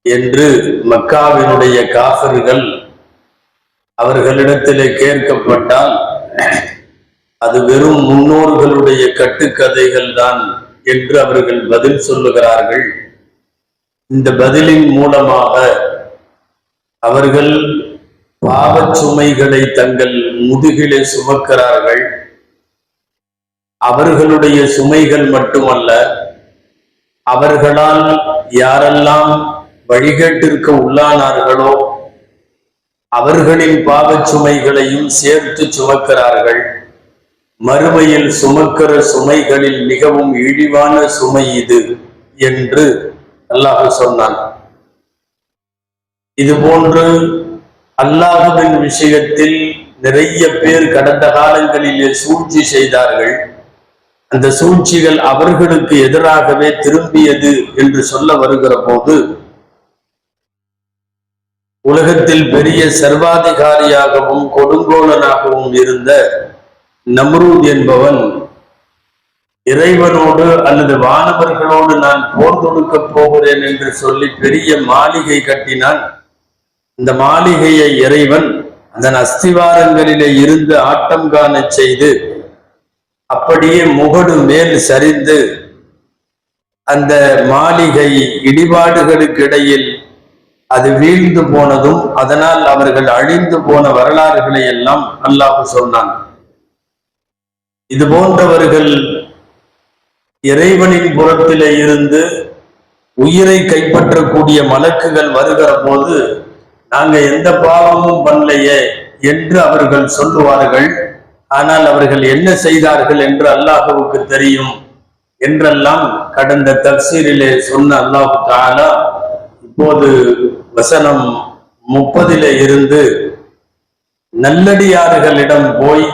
என்று மக்காவினுடைய காஃபிர்கள் அவர்களிடத்திலே கேட்கப்பட்டால் அது வெறும் முன்னோர்களுடைய கட்டுக்கதைகள் தான் என்று அவர்கள் பதில் சொல்லுகிறார்கள். இந்த பதிலின் மூலமாக அவர்கள் பாவச் சுமைகளை தங்கள் முதுகிலே சுமக்கிறார்கள். அவர்களுடைய சுமைகள் மட்டுமல்ல, அவர்களால் யாரெல்லாம் வழிகேட்டிற்கு உள்ளானார்களோ அவர்களின் பாவச் சுமைகளையும் சேர்த்து சுமக்கிறார்கள். மறுமையில் சுமக்கிற சுமைகளில் மிகவும் இழிவான சுமை இது என்று அல்லாஹ் சொன்னான். இதுபோன்று அல்லாஹ்வின் விஷயத்தில் நிறைய பேர் கடந்த காலங்களிலே சூழ்ச்சி செய்தார்கள். அந்த சூழ்ச்சிகள் அவர்களுக்கு எதிராகவே திரும்பியது என்று சொல்ல வருகிற போது, உலகத்தில் பெரிய சர்வாதிகாரியாகவும் கொடுங்கோலனாகவும் இருந்த நம்ரூத் என்பவன் இறைவனோடு அல்லது வானவர்களோடு நான் போர் தொடுக்க போகிறேன் என்று சொல்லி பெரிய மாளிகை கட்டினான். இந்த மாளிகையை இறைவன் அதன் அஸ்திவாரங்களிலே இருந்து ஆட்டம் காண செய்து அப்படியே முகடு மேல் சரிந்து அந்த மாளிகை இடிபாடுகளுக்கு இடையில் அது வீழ்ந்து போனதும் அதனால் அவர்கள் அழிந்து போன வரலாறுகளை எல்லாம் அல்லாஹ் சொன்னான். இது போன்றவர்கள் இறைவனின் புறத்திலே இருந்து உயிரை கைப்பற்றக்கூடிய மலக்குகள் வருகிற போது நாங்க எந்த பாவமும் பண்ணலையே என்று அவர்கள் சொல்லுவார்கள். ஆனால் அவர்கள் என்ன செய்தார்கள் என்று அல்லாஹ்வுக்கு தெரியும் என்றெல்லாம் கடந்த தஃசீரிலே சொன்ன அல்லாஹ் தஆலா இப்போது வசனம் 30 இருந்து நல்லடியார்களிடம் போய்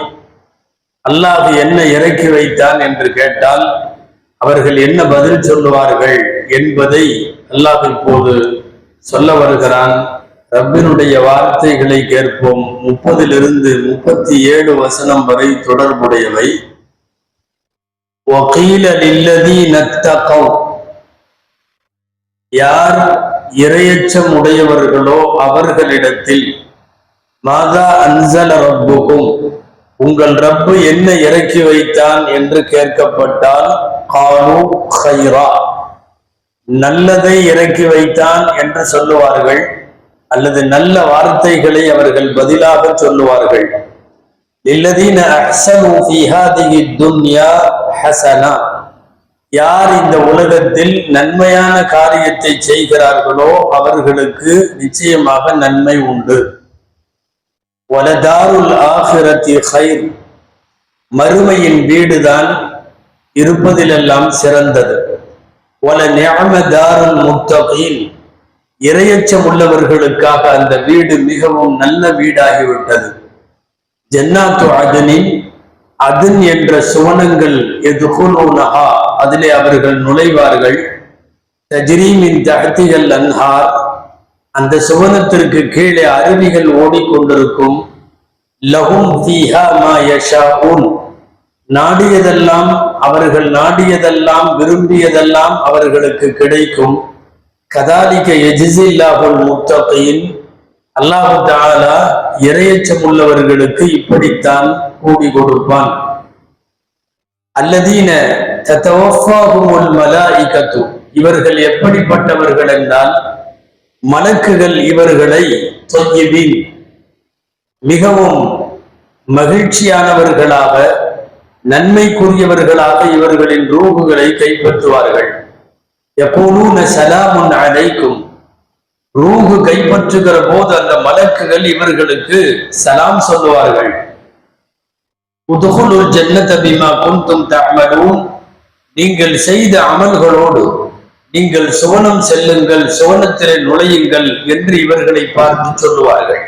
அல்லாஹ் என்ன இறக்கி வைத்தான் என்று கேட்டால் அவர்கள் என்ன பதில் சொல்லுவார்கள் என்பதை அல்லாஹ் இப்போது சொல்ல வருகிறான். ரப்பினுடைய வார்த்தைகளை கேட்போம். 30 37 வசனம் வரை தொடர்புடையவை. وَقِيلَ لِلَّذِينَ اتَّقَوْا, யார் இறையச்சம் உடையவர்களோ அவர்களிடத்தில் மாதா அன்சல ரப்புக்கும், உங்கள் ரப்பு என்ன இறக்கி வைத்தான் என்று கேட்கப்பட்டால் காலு கைரா, நல்லதை இறக்கி வைத்தான் என்று சொல்லுவார்கள். அல்லது நல்ல வார்த்தைகளை அவர்கள் பதிலாக சொல்லுவார்கள். இல்லதீன அஹ்ஸனு ஃபீ ஹாதிஹி துன்யா ஹஸனா, யார் இந்த உலகத்தில் நன்மையான காரியத்தை செய்கிறார்களோ அவர்களுக்கு நிச்சயமாக நன்மை உண்டு. வலதாருல் ஆஹிரத்தி கைர், மறுமையின் வீடுதான் இருப்பதிலெல்லாம் சிறந்தது. வல நிஅம தாருல் முத்தகீன், இறையச்சம் உள்ளவர்களுக்காக அந்த வீடு மிகவும் நல்ல வீடாகிவிட்டது. ஜன்னாத்து அதனின், அதன் என்ற சுவனங்கள் எதுகுலூனஹா, அதிலே அவர்கள் நுழைவார்கள். தஜ்ரீ மின் தஹ்திஹல் அன்ஹார், அந்த சுவனத்திற்கு கீழே அருவிகள் ஓடிக்கொண்டிருக்கும். லஹும் ஃபீஹா மா யஷாஊன், நாடியதெல்லாம் அவர்கள் நாடியதெல்லாம் விரும்பியதெல்லாம் அவர்களுக்கு கிடைக்கும். கதாலிக யஜ்ஸில்லாஹுல் முத்தகீன், அல்லாஹ் தஆலா இறையச்சம் உள்ளவர்களுக்கு இப்படித்தான் கூடி கொடுப்பான். அல்லதீன ததவஃபாஹுமுல் மலாயிகத்து, இவர்கள் எப்படிப்பட்டவர்கள் என்றால் மலக்குகள் இவர்களை தொய்யிபீன், மிகவும் மகிழ்ச்சியானவர்களாக நன்மைக்குரியவர்களாக இவர்களின் ரூஹுகளை கைப்பற்றுவார்கள். யகூலூன ஸலாமுன் அலைக்கும், ரூஹு கைப்பற்றுகிற போது அந்த மலக்குகள் இவர்களுக்கு சலாம் சொல்லுவார்கள். உதுகுலுல் ஜன்னத பிமா குன்தும் தஅமலூன், நீங்கள் செய்த அமல்களோடு நீங்கள் சுவனம் செல்லுங்கள், சுவனத்திலே நுழையுங்கள் என்று இவர்களை பார்த்து சொல்லுவார்கள்.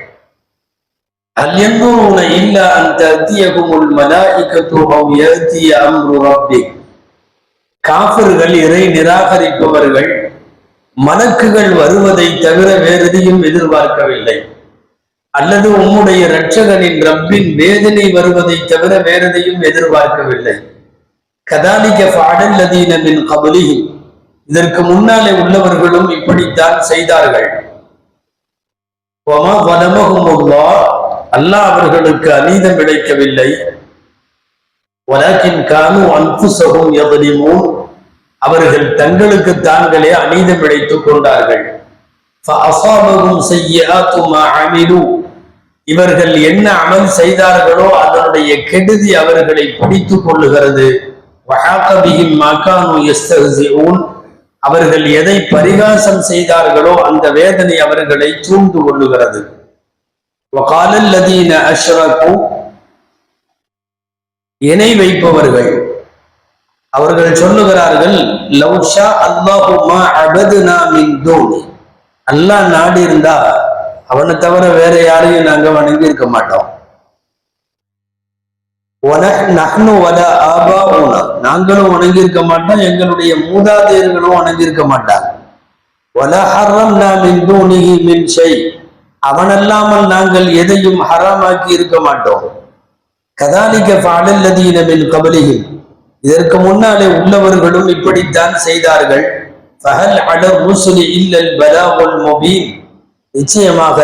ஹல் யன்துரூன இல்லா அன் தஅதியகுமுல் மலாயிகத்து அவ் யஅதிய அம்ரு ரப்பிக், காஃபிர்கள் இறை நிராகரிப்பவர்கள் மலக்குகள் வருவதை தவிர வேறெதையும் எதிர்பார்க்கவில்லை. அல்லது உம்முடைய இரட்சகனின் ரப்பின் வேதனை வருவதை தவிர வேறெதையும் எதிர்பார்க்கவில்லை. கதாலிக ஃபஅலல்லதீன மின் கப்லிஹிம், இதற்கு முன்னாலே உள்ளவர்களும் இப்படித்தான் செய்தார்கள். அல்லாஹ் அவர்களுக்கு அநீதம் இழைக்கவில்லை. அவர்கள் தங்களுக்கு தாங்களே அநீதம் இழைத்துக் கொண்டார்கள். இவர்கள் என்ன அமல் செய்தார்களோ அதனுடைய கெடுதி அவர்களை பிடித்துக் கொள்ளுகிறது. அவர்கள் எதை பரிகாசம் செய்தார்களோ அந்த வேதனை அவர்களை சூழ்ந்து கொள்ளுகிறது. இணை வைப்பவர்கள் அவர்கள் சொல்லுகிறார்கள், அல்லாஹ் நாடி இருந்தா அவனை தவிர வேற யாரையும் நாங்க வணங்கி இருக்க மாட்டோம். நாங்களும் வணங்கி இருக்க மாட்டோம், எங்களுடைய மூதாதையர்களும் வணங்கி இருக்க மாட்டாங்க. அவனல்லாமல் நாங்கள் எதையும் ஹராமாக்கி இருக்க மாட்டோம். கதாலிக ஃபஅலல்லதீன மின் கப்லிஹிம், இதற்கு முன்னாலே உள்ளவர்களும் இப்படித்தான் செய்தார்கள். ஃபஹல் அலர் ருசுலி இல்லல் பலாகுல் முபீன், நிச்சயமாக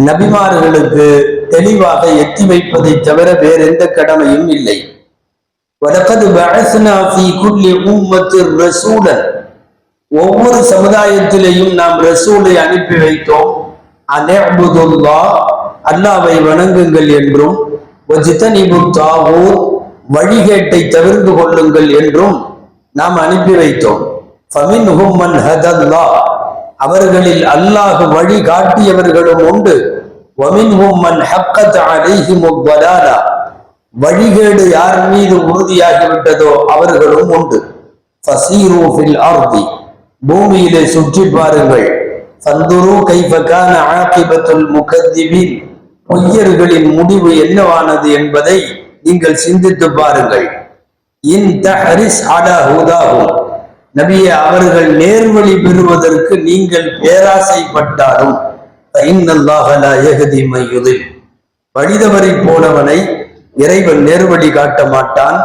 நபிமார்களுக்கு தெளிவாக எத்தி வைப்பதை தவிர வேற எந்த கடமையும் இல்லை. வலகத் பஅஸ்னா ஃபீ குல்லி உம்மத்திர் ரசூலன், ஒவ்வொரு சமுதாயத்திலேயும் நாம் ரசூலை அனுப்பி வைத்தோம். அன்அபுதுல்லாஹ், அல்லாஹ்வை வணங்குங்கள் என்றும், வஜ்தனிபுத் தாகூத், வழிகேட்டை தவிர்த்து கொள்ளுங்கள் என்றும் நாம் அனுப்பி வைத்தோம். ஃபமின்ஹும் மன் ஹதல்லாஹ், அவர்களில் அல்லாஹ் வழி காட்டியவர்களும் உண்டு. வமின்ஹும் மன் ஹக்கத் அலைஹிமுத் ضலாலா, வழிகேடு யார் மீது உறுதியாகிவிட்டதோ அவர்களும் உண்டு. ஃபஸீரு ஃபில் அர்தி, பூமியிலே சுற்றி பாருங்கள். ஃபந்துரு கைஃப கான ஆகிபத்துல் முகத்திபீன், பொய்யர்களின் முடிவு என்னவானது என்பதை நீங்கள் சிந்தித்து பாருங்கள். இன் தஹரிஸ் அலா ஹுதாஹும், நபியே அவர்கள் நேர்வழி பெறுவதற்கு நீங்கள் பேராசைப்பட்டாலும் வழிதவரை போனவனை இறைவன் நேர்வழி காட்ட மாட்டான்.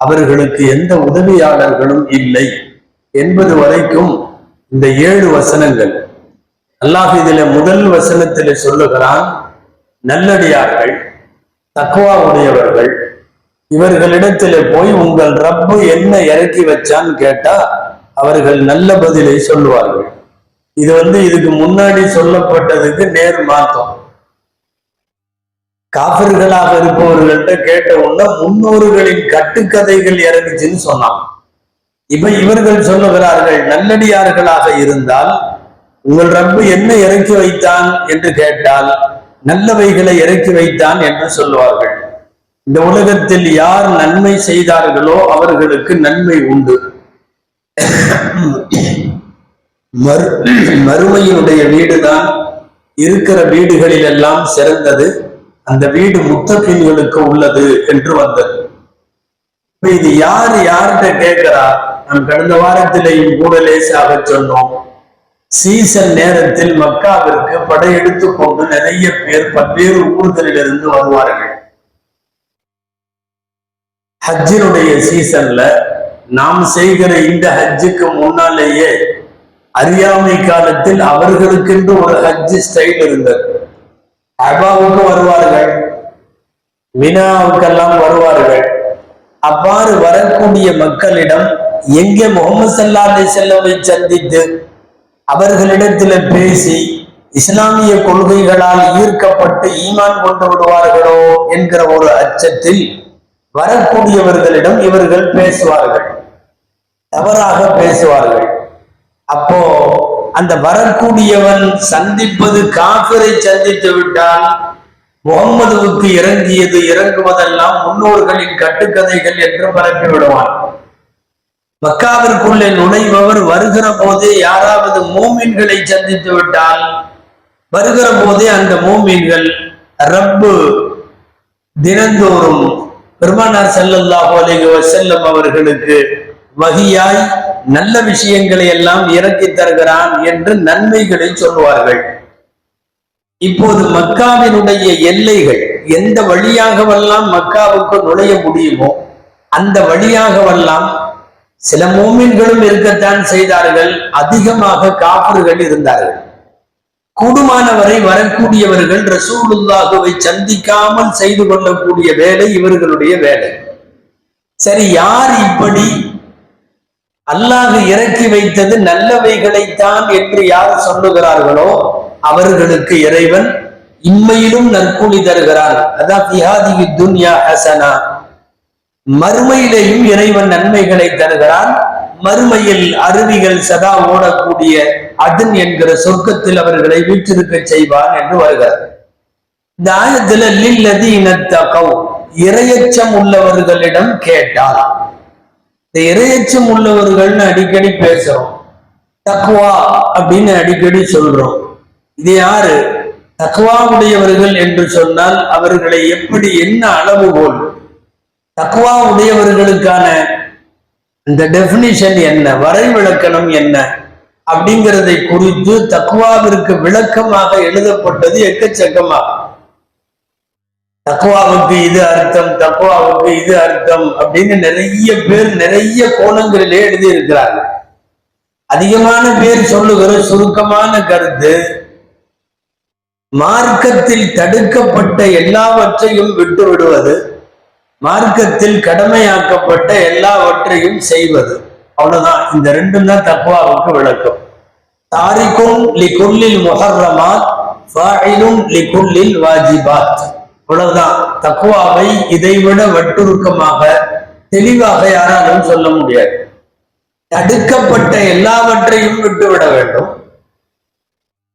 அவர்களுக்கு எந்த உதவியாளர்களும் இல்லை என்பது வரைக்கும் இந்த 7 வசனங்கள். அல்லாஹ் இதில முதல் வசனத்திலே சொல்லுகிறான், நல்லடியார்கள், தக்வா உடையவர்கள், இவர்களிடத்திலே போய் உங்கள் ரப்பு என்ன இறக்கி வச்சான்னு கேட்டா அவர்கள் நல்ல பதிலை சொல்லுவார்கள். இது இதுக்கு முன்னாடி சொல்லப்பட்டதுக்கு நேர் மாற்றம். காபிர்களாக இருப்பவர்கள்ட்ட கேட்ட உடனே முன்னோர்களின் கட்டுக்கதைகள் இறங்குச்சுன்னு சொன்னான். இப்ப இவர்கள் சொல்லுகிறார்கள், நல்லடியார்களாக இருந்தால் உங்கள் ரப்பு என்ன இறக்கி வைத்தான் என்று கேட்டால் நல்லவைகளை இறக்கி வைத்தான் என்று சொல்லுவார்கள். இந்த உலகத்தில் யார் நன்மை செய்தார்களோ அவர்களுக்கு நன்மை உண்டு. மறுமையினுடைய வீடுதான் இருக்கிற வீடுகளில் எல்லாம் சிறந்தது, அந்த வீடு முத்தகீன்களுக்கு உள்ளது என்று வந்தது. இது யார்கிட்ட கேட்கிறா? நாம் கடந்த வாரத்திலேயும் கூட லேசாக சொன்னோம். சீசன் நேரத்தில் மக்காவிற்கு படையெடுத்து கொண்டு நிறைய பேர் பல்வேறு ஊர்களிலிருந்து வருவார்கள். ஹஜ்ஜினுடைய சீசன்ல நாம் செய்கிற இந்த ஹஜ்ஜுக்கு முன்னாலேயே அறியாமை காலத்தில் அவர்களுக்கென்று ஒரு ஹஜ் ஸ்டைல் இருந்தது. அபாவுக்கு வருவார்கள், மினாவுக்கெல்லாம் வருவார்கள். அவ்வாறு வரக்கூடிய மக்களிடம் எங்கே முகமது ஸல்லல்லாஹு அலைஹி வஸல்லம் சந்தித்து அவர்களிடத்துல பேசி இஸ்லாமிய கொள்கைகளால் ஈர்க்கப்பட்டு ஈமான் கொண்டு விடுவார்களோ என்கிற ஒரு அச்சத்தில் வரக்கூடியவர்களிடம் இவர்கள் பேசுவார்கள், தவறாக பேசுவார்கள். அப்போ அந்த வரக்கூடியவன் சந்திப்பது காபிரை சந்தித்து விட்டால் முகம்மதுவுக்கு இறங்குவதெல்லாம் முன்னோர்களின் கட்டுக்கதைகள் என்று பரப்பி விடுவான். மக்காவிற்குள்ளே நுழைபவர் வருகிற போதே யாராவது மூமின்களை சந்தித்து விட்டால் வருகிற போதே அந்த மூமின்கள் ரப்பு தினந்தோறும் பெருமானார் ஸல்லல்லாஹு அலைஹி வஸல்லம் அவர்களுக்கு வஹியாய் நல்ல விஷயங்களை எல்லாம் இறக்கி தருகிறான் என்று நன்மைகளை சொல்வார்கள். இப்போது மக்காவினுடைய எல்லைகள் எந்த வழியாகவெல்லாம் மக்காவுக்கு நுழைய முடியுமோ அந்த வழியாகவெல்லாம் சில மூமின்களும் இருக்கத்தான் செய்தார்கள், அதிகமாக காஃபிர்கள் இருந்தார்கள். கூடுமானவரை வரக்கூடியவர்கள் ரசூலுல்லாஹுவை சந்திக்காமல் செய்து கொள்ளக்கூடிய வேலை இவர்களுடைய வேலை. சரி, யார் இப்படி அல்லாஹ் இறக்கி வைத்தது நல்லவைகளைத்தான் என்று யார் சொல்லுகிறார்களோ அவர்களுக்கு இறைவன் இம்மையிலும் நற்கூலி தருகிறான். அதான் துன்யா ஹசனா, மறுமையிலேயும் இறைவன் நன்மைகளை தருகிறான். மறுமையில் அருவிகள் சதா ஓடக்கூடிய அதன் என்கிற சொர்க்கத்தில் அவர்களை வீற்றிருக்க செய்வான் என்று வருகிறார். இந்த ஆயத்துல லில்லதீன தகவ், இரையச்சம் உள்ளவர்களிடம் கேட்டால், இந்த இரையச்சம் உள்ளவர்கள்னு அடிக்கடி பேசுறோம், தக்வா அப்படின்னு அடிக்கடி சொல்றோம். இது யாரு? தக்வா உடையவர்கள் என்று சொன்னால் அவர்களை எப்படி, என்ன அளவுகோல், தக்வா உடையவர்களுக்கான இந்த டெபினிஷன் என்ன, வரைவிலக்கணம் என்ன அப்படிங்கிறதை குறித்து தக்வாவிற்கு விளக்கமாக எழுதப்பட்டது எக்கச்சக்கமாக. தக்வாவுக்கு இது அர்த்தம், தக்வாவுக்கு இது அர்த்தம் அப்படின்னு நிறைய பேர் நிறைய கோணங்களிலே எழுதி இருக்கிறார்கள். அதிகமான பேர் சொல்லுகிற சுருக்கமான கருத்து, மார்க்கத்தில் தடுக்கப்பட்ட எல்லாவற்றையும் விட்டு விடுவது, மார்க்கத்தில் கடமையாக்கப்பட்ட எல்லாவற்றையும் செய்வது, அவ்வளவுதான். இந்த ரெண்டும் தான் தக்வாவுக்கு விளக்கம். தாரிக்கும் லிகுல்லில் முஹர்ரமாத், ஃபாயிலும் லிகுல்லில் வாஜிபாத், அவ்வளவுதான். தக்வாவை இதைவிட வட்டுருக்கமாக தெளிவாக யாராலும் சொல்ல முடியாது. தடுக்கப்பட்ட எல்லாவற்றையும் விட்டுவிட வேண்டும்,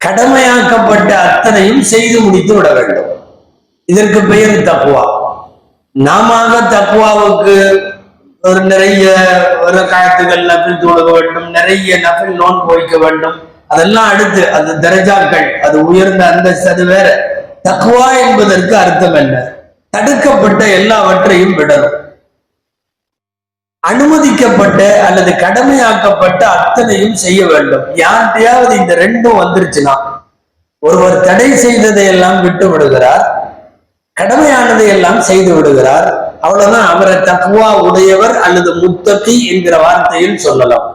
கடமையாக்கப்பட்ட அத்தனையும் செய்து முடித்து விட வேண்டும். இதற்கு பெயர் தக்வா. நாம தக்வாவுக்கு ஒரு நிறைய காயத்துகள் நபில் தொழுக வேண்டும், நிறைய நபில் நோன்பு வைக்க வேண்டும், அதெல்லாம் அடுத்து, அது தரஜாக்கள், அது உயர்ந்த அந்தஸ்து, அது வேற. தக்வா என்பதற்கு அர்த்தம் என்ன? தடுக்கப்பட்ட எல்லாவற்றையும் விடணும், அனுமதிக்கப்பட்ட அல்லது கடமையாக்கப்பட்ட அத்தனையும் செய்ய வேண்டும். யார்கிட்டையாவது இந்த ரெண்டும் வந்துருச்சுன்னா, ஒருவர் தடை செய்ததை எல்லாம் விட்டு விடுகிறார், கடமையானதை எல்லாம் செய்து விடுகிறார், அவ்வளவுதான். அவரை தக்வா உடையவர் அல்லது முத்தகி என்கிற வார்த்தையில் சொல்லலாம்.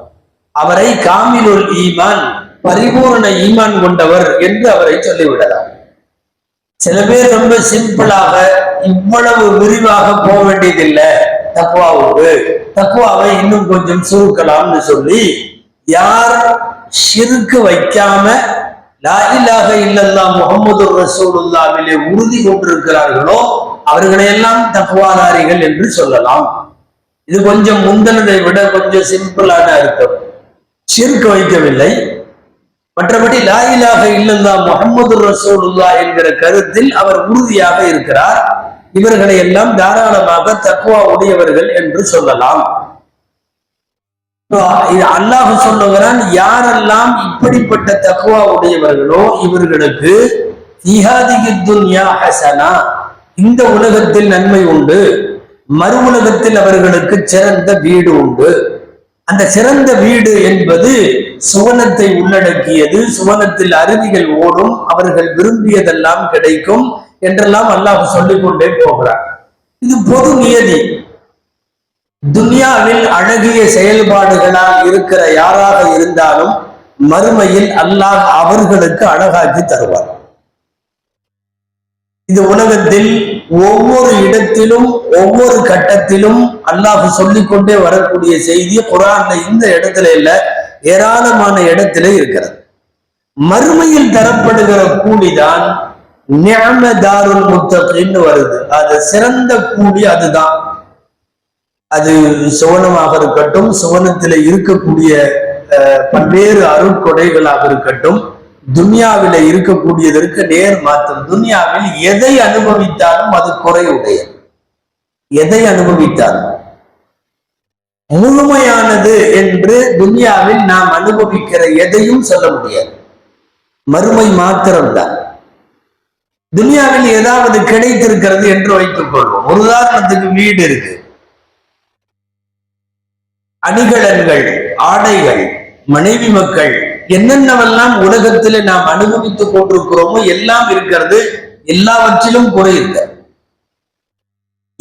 அவரை காமிலுல் ஈமான், பரிபூர்ண ஈமான் கொண்டவர் என்று அவரை சொல்லிவிடலாம். சில பேர் ரொம்ப சிம்பிளாக இவ்வளவு விரிவாக போக வேண்டியதில்லை தக்வாவுக்கு, தக்வாவை இன்னும் கொஞ்சம் சுருக்கலாம்னு சொல்லி, யார் ஷிர்க் வைக்காம லா இலாஹ இல்லல்லாஹ் முஹம்மதுர் ரசூலுல்லாஹ்விலே உறுதி கொண்டிருக்கிறார்களோ அவர்களையெல்லாம் தக்வாதாரிகள் என்று சொல்லலாம். இது கொஞ்சம் முந்தனதை விட கொஞ்சம் சிம்பிளான அர்த்தம். ஷிர்க் வைக்கவில்லை, மற்றபடி லா இலாஹ இல்லல்லாஹ் முஹம்மதுர் ரசூலுல்லாஹ் என்கிற கருத்தில் அவர் உறுதியாக இருக்கிறார். இவர்களை எல்லாம் தாராளமாக தக்வா உடையவர்கள் என்று சொல்லலாம். அல்லாஹ் சொல்லுகிறான், யாரெல்லாம் இப்படிப்பட்ட தக்வா உடையவர்களோ இவர்களுக்கு துன்யா ஹஸனா, இந்த உலகத்தில் நன்மை உண்டு, மறு உலகத்தில் அவர்களுக்கு சிறந்த வீடு உண்டு. அந்த சிறந்த வீடு என்பது சுவனத்தை உள்ளடக்கியது, சுவனத்தில் அருவிகள் ஓடும், அவர்கள் விரும்பியதெல்லாம் கிடைக்கும் என்றெல்லாம் அல்லாஹ் சொல்லிக் கொண்டே போகிறார். இது பொது நியதி. துன்யாவில் அழகிய செயல்பாடுகளால் இருக்கிற யாராக இருந்தாலும் மறுமையில் அல்லாஹ் அவர்களுக்கு அழகாக்கி தருவார். இந்த உலகத்தில் ஒவ்வொரு இடத்திலும் ஒவ்வொரு கட்டத்திலும் அல்லாஹ் சொல்லிக்கொண்டே வரக்கூடிய செய்தி குர்ஆன்ல இந்த இடத்துல இல்ல, ஏராளமான இடத்துல இருக்கிறது. மறுமையில் தரப்படுகிற கூலிதான் நிஅம தாருல் முத்தகீன் வருது. அது சிறந்த கூலி, அதுதான். அது சுவனமாக இருக்கட்டும், சுவனத்தில் இருக்கக்கூடிய பல்வேறு அருட்கொடைகளாக இருக்கட்டும், துன்யாவில இருக்கக்கூடியதற்கு நேர் மாற்றம். துன்யாவில் எதை அனுபவித்தாலும் அது குறைவுடைய, எதை அனுபவித்தாலும் முழுமையானது என்று துன்யாவில் நாம் அனுபவிக்கிற எதையும் சொல்ல முடியாது. மறுமை மாத்திரம்தான். துன்யாவில் ஏதாவது கிடைத்திருக்கிறது என்று வைத்துக் கொள்வோம். ஒரு உதாரணத்துக்கு வீடு இருக்கு, அணிகலன்கள், ஆடைகள், மனைவி மக்கள், என்னென்னவெல்லாம் உலகத்தில் நாம் அனுபவித்துக் கொண்டிருக்கிறோமோ எல்லாம் இருக்கிறது. எல்லாவற்றிலும் குறை இருக்க.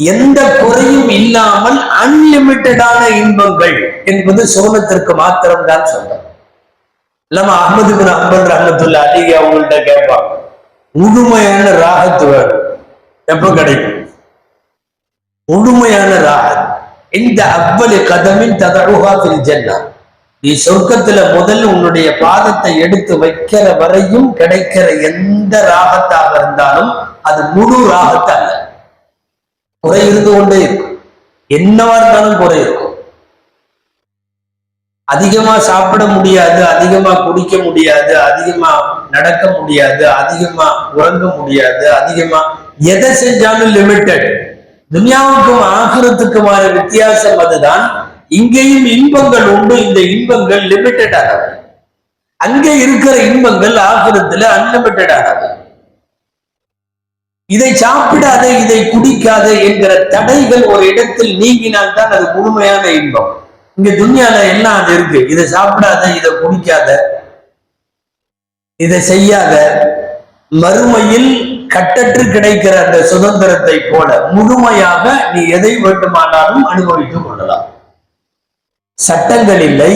எந்த குறையும் இல்லாமல் அன்லிமிட்டடான இன்பங்கள் என்பது சுவனத்திற்கு மாத்திரம் தான் சொல்றோம். இல்லாம அஹ்மது பின் ஹம்பல் ரஹ்மத்துல்லாஹி அலைஹி அவங்கள்ட்ட கேட்பாங்க, முழுமையான ராகத்து வேணும், எப்ப கிடைக்கும்? முழுமையான ராகத் இந்த அவ்வளி கதமின் ததருஹா ஃபில் ஜன்னah, நீ சொர்க்கத்துல முதல்ல உன்னுடைய பாதத்தை எடுத்து வைக்கிற வரையும் கிடைக்கிற எந்த ராகத்தாக இருந்தாலும் அது முழு ராகத்து அல்ல, குறை இருந்து கொண்டே இருக்கும். என்னவா இருந்தாலும் குறை இருக்கும். அதிகமா சாப்பிட முடியாது, அதிகமா குடிக்க முடியாது, அதிகமா நடக்க முடியாது, அதிகமா உறங்க முடியாது, அதிகமா எதை செஞ்சாலும் லிமிட்டட். துன்யாவுக்கும் ஆகிரத்துக்குமான வித்தியாசம் அதுதான். இங்கேயும் இன்பங்கள் உண்டு, இந்த இன்பங்கள் லிமிட்டட் ஆனவை. அங்கே இருக்கிற இன்பங்கள் ஆகிரத்துல அன்லிமிட்டட் ஆனவை. இதை சாப்பிடாத, இதை குடிக்காத என்கிற தடைகள் ஒரு இடத்தில் நீங்கினால் தான் அது முழுமையான இன்பம். இங்க துன்யால எல்லாம் அது இருக்கு. இதை சாப்பிடாத, இதை குடிக்காத, இதை செய்யாத. மறுமையில் கட்டற்று கிடைக்கிற அந்த சுதந்திரத்தை போல முழுமையாக நீ எதை வேண்டுமானாலும் அனுபவித்துக் கொள்ளலாம். சட்டங்கள் இல்லை,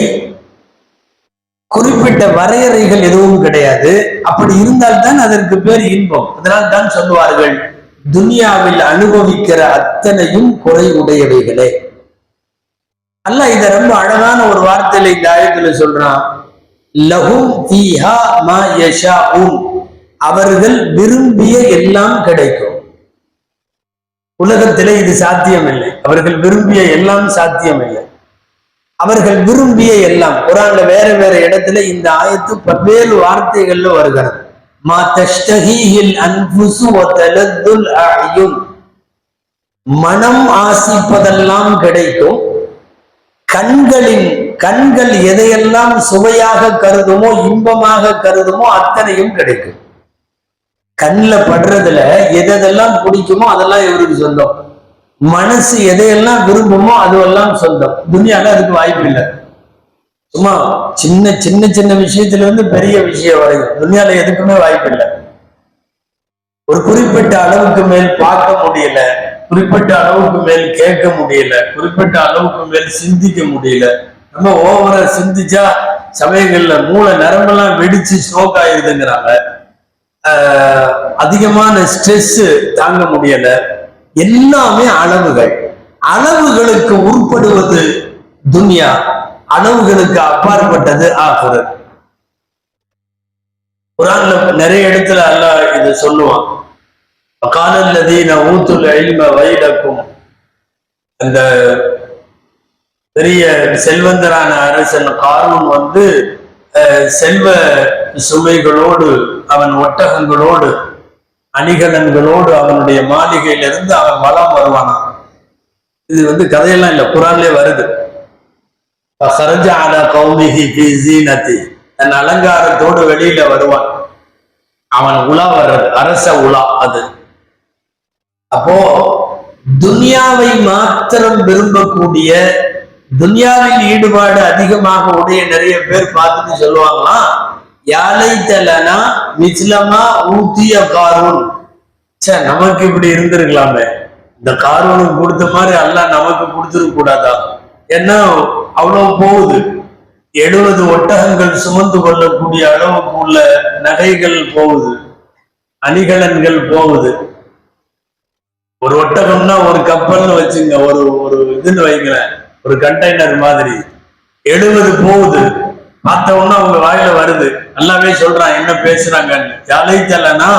குறிப்பிட்ட வரையறைகள் எதுவும் கிடையாது. அப்படி இருந்தால்தான் அதற்கு பேர் இன்பம். அதனால் தான் சொல்லுவார்கள், துன்யாவில் அனுபவிக்கிற அத்தனையும் குறை உடையவைகளே. அல்லாஹ் இத ரொம்ப அழகான ஒரு வார்த்தையில இந்த ஆயத்துல சொல்றான், லஹும் ஃபீஹா மா யஷாஊன், அவர்கள் விரும்பிய எல்லாம் கிடைக்கும். உலகத்திலே இது சாத்தியம் இல்லை, அவர்கள் விரும்பிய எல்லாம் சாத்தியம் இல்லை. அவர்கள் விரும்பிய எல்லாம் குர்ஆன்ல வேற வேற இடத்துல இந்த ஆயத்து பல்வேறு வார்த்தைகள்ல வருகிறது. மா தஷ்தஹீஹில் அன்ஃபுஸு வ தலத்துல் அஅயுன், மனம் ஆசிப்பதெல்லாம் கிடைக்கும். கண்கள் எதையெல்லாம் சுவையாக கருதுமோ, இன்பமாக கருதுமோ அத்தனையும் கிடைக்கும். கண்ணில் படுறதுல எதெல்லாம் பிடிக்குமோ அதெல்லாம் இவருக்கு சொந்தம். மனசு எதையெல்லாம் விரும்புமோ அதுவெல்லாம் சொந்தம். துன்யால அதுக்கு வாய்ப்பு இல்லை. சும்மா சின்ன சின்ன சின்ன விஷயத்துல இருந்து பெரிய விஷயம் வரையும் துன்யால எதுக்குமே வாய்ப்பு இல்லை. ஒரு குறிப்பிட்ட அளவுக்கு மேல் பார்க்க முடியல, குறிப்பிட்ட அளவுக்கு மேல் கேட்க முடியல, குறிப்பிட்ட அளவுக்கு மேல் சிந்திக்க முடியல. நம்ம ஓவரா சிந்திச்சா சமயங்கள்ல மூளை நரம்பெல்லாம் வெடிச்சு ஸ்ட்ரோக் ஆயிருதுங்கிறாங்க. அதிகமான ஸ்ட்ரெஸ் தாங்க முடியல. எல்லாமே அளவுகள். அளவுகளுக்கு உட்படுவது துன்யா, அளவுகளுக்கு அப்பாற்பட்டது ஆகிறது. குர்ஆன்ல நிறைய இடத்துல அல்லாஹ் இது சொல்லுவான். காலல்லதீன ஊத்துல் இல்ம வைலக்கும், அந்த பெரிய செல்வந்தரான அரசன் காரூன் செல்வ சுமைகளோடு, அவன் ஒட்டகங்களோடு, அணிகலன்களோடு அவனுடைய மாளிகையிலிருந்து அவன் வலம் வருவானான். இது கதையெல்லாம் இல்லை, குர்ஆன்லயே வருது. தன் அலங்காரத்தோடு வெளியில வருவான். அவன் உலா வர்றது அரச உலா அது. அப்போ துன்யாவை மாத்திரம் விரும்பக்கூடிய, துன்யாவில் ஈடுபாடு அதிகமாக உடைய நிறைய பேர் பார்த்துட்டு சொல்லுவாங்களா, யாலை தலனா மிஸ்லமா ஊத்திய காரூன், நமக்கு இப்படி இருந்திருக்கலாமே, இந்த காரூனுக்கு கொடுத்த மாதிரி அல்லாஹ் நமக்கு கொடுத்துருக்க கூடாதா? ஏன்னா அவ்வளவு போகுது. 70 ஒட்டகங்கள் சுமந்து கொள்ளக்கூடிய அளவுக்கு உள்ள நகைகள் போகுது, அணிகலன்கள் போகுது. ஒரு ஒட்டகம்னா ஒரு கப்பல்னு வச்சுங்க, ஒரு இதுன்னு வைங்களேன், ஒரு கண்டெய்னர் மாதிரி 70 போகுது. பார்த்தவொன்னா அவங்க வாயில வருது. நல்லாவே சொல்றான் என்ன பேசுறாங்கன்னு. யாழைத்தலனா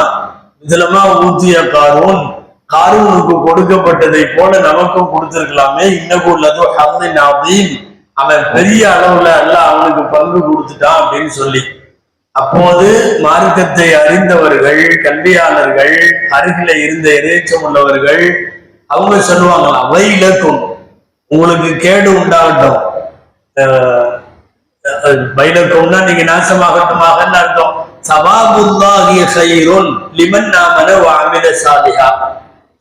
இதுலமா ஊத்திய காரூன், காரூனுக்கு கொடுக்கப்பட்டதை போல நமக்கும் கொடுத்திருக்கலாமே. இன்னும் உள்ளதோ ஹம்தின் அதீம், அவன் பெரிய அளவுல அல்லாஹ் அவனுக்கு பங்கு கொடுத்துட்டான் அப்படின்னு சொல்லி. அப்போது மார்க்கத்தை அறிந்தவர்கள், கல்வியாளர்கள், அருகில இருந்த இறைச்சம் உள்ளவர்கள் அவங்க சொல்லுவாங்களாம், வைலக்கும், உங்களுக்கு கேடு உண்டாகட்டும். வைலக்கும்னா நீங்க நாசமாகட்டுமாகன்னு அர்த்தம். சவாபுல்லாஹி கைருன் லிமன் ஆமன வ அமில சாலிஹா,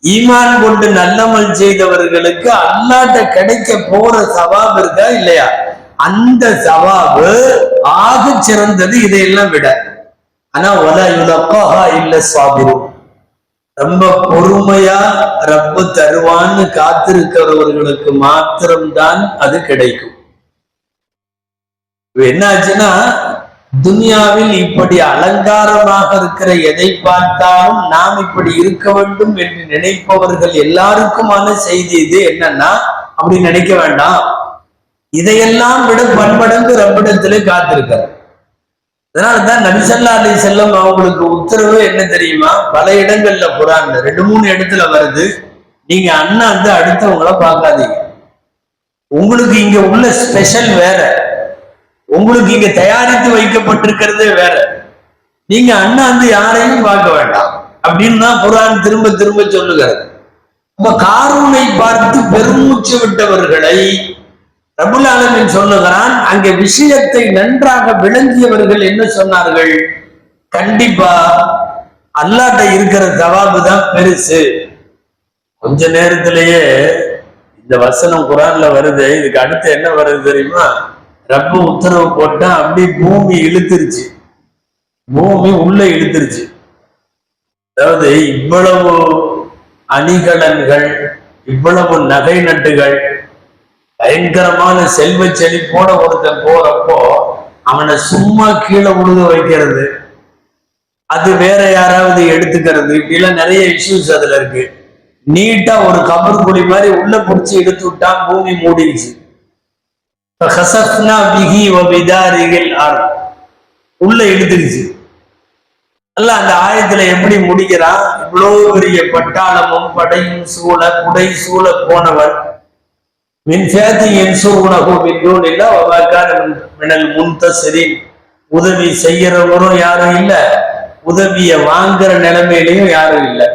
ஈமான் கொண்டு நல்லமல் செய்தவர்களுக்கு அல்லாஹ்ட்ட கிடைக்க போற சவாப் இருக்கா இல்லையா, அந்த சவாபு ஆக சிறந்தது இதையெல்லாம் விட. ஆனா வலா யுலக்காஹா இல்ல ஸாபிரூன், ரொம்ப பொறுமையா ரப்பு தருவான்னு காத்திருக்கிறவர்களுக்கு மாத்திரம்தான் அது கிடைக்கும். என்ன ஆச்சுன்னா, துனியாவில் இப்படி அலங்காரமாக இருக்கிற எதை பார்த்தாலும் நாம் இப்படி இருக்க வேண்டும் என்று நினைப்பவர்கள் எல்லாருக்குமான செய்தி இது. என்னன்னா, அப்படி நினைக்க வேண்டாம், இதையெல்லாம் விட பன்மடங்கு ரப்பிடத்திலே காத்திருக்கிறார். அதனாலதான் நபி ஸல்லல்லாஹு அலைஹி வஸல்லம் அவங்களுக்கு உத்தரவு என்ன தெரியுமா? பல இடங்கள்ல குர்ஆன்ல 2-3 இடத்துல வருது, நீங்க அண்ணாந்து அடுத்தவங்கள பார்க்காதீங்க. உங்களுக்கு இங்க உள்ள ஸ்பெஷல் வேற, உங்களுக்கு இங்க தயாரித்து வைக்கப்பட்டிருக்கிறதே வேற. நீங்க அண்ணாந்து யாரையும் பார்க்க வேண்டாம் அப்படின்னு தான் குர்ஆன் திரும்ப திரும்ப சொல்லுகிறது. அப்ப காரூனை பார்த்து பெருமூச்சு விட்டவர்களை ரப்புல் ஆலமீன் சொல்லுகிறான். அங்கே விஷயத்தை நன்றாக விளங்கியவர்கள் என்ன சொன்னார்கள்? கண்டிப்பா அல்லாஹ்ட்ட இருக்கிற தவாபு தான் பெருசு. கொஞ்ச நேரத்திலேயே இந்த வசனம் குர்ஆன்ல வருது. இதுக்கு அடுத்து என்ன வருது தெரியுமா? ரப்பு உத்தரவு போட்டா அப்படியே பூமி இழுத்துருச்சு, பூமி உள்ள இழுத்துருச்சு. அதாவது இவ்வளவு அணிகலன்கள், இவ்வளவு நகை நட்டுகள், பயங்கரமான செல்வ செழிப்போட ஒருத்தன் போறப்போ அவனை சும்மா கீழே உழுக வைக்கிறது, அது வேற யாராவது எடுத்துக்கிறது, இப்படிலாம் நிறைய இஷ்யூஸ் அதுல இருக்கு. நீட்டா ஒரு கபர் குழி மாதிரி உள்ள பிடிச்சி எடுத்து விட்டா பூமி மூடிடுச்சு. உள்ள இழுத்துருச்சு. அல்ல அந்த ஆயத்துல எப்படி முடிக்கிறான்? இவ்வளவு பெரிய பட்டாளமும் படையும் சூழ குடை சூழ போனவர் உதவி செய்யறவரும் யாரும் இல்ல, உதவிய வாங்குற நிலைமையிலையும் யாரும் இல்லை.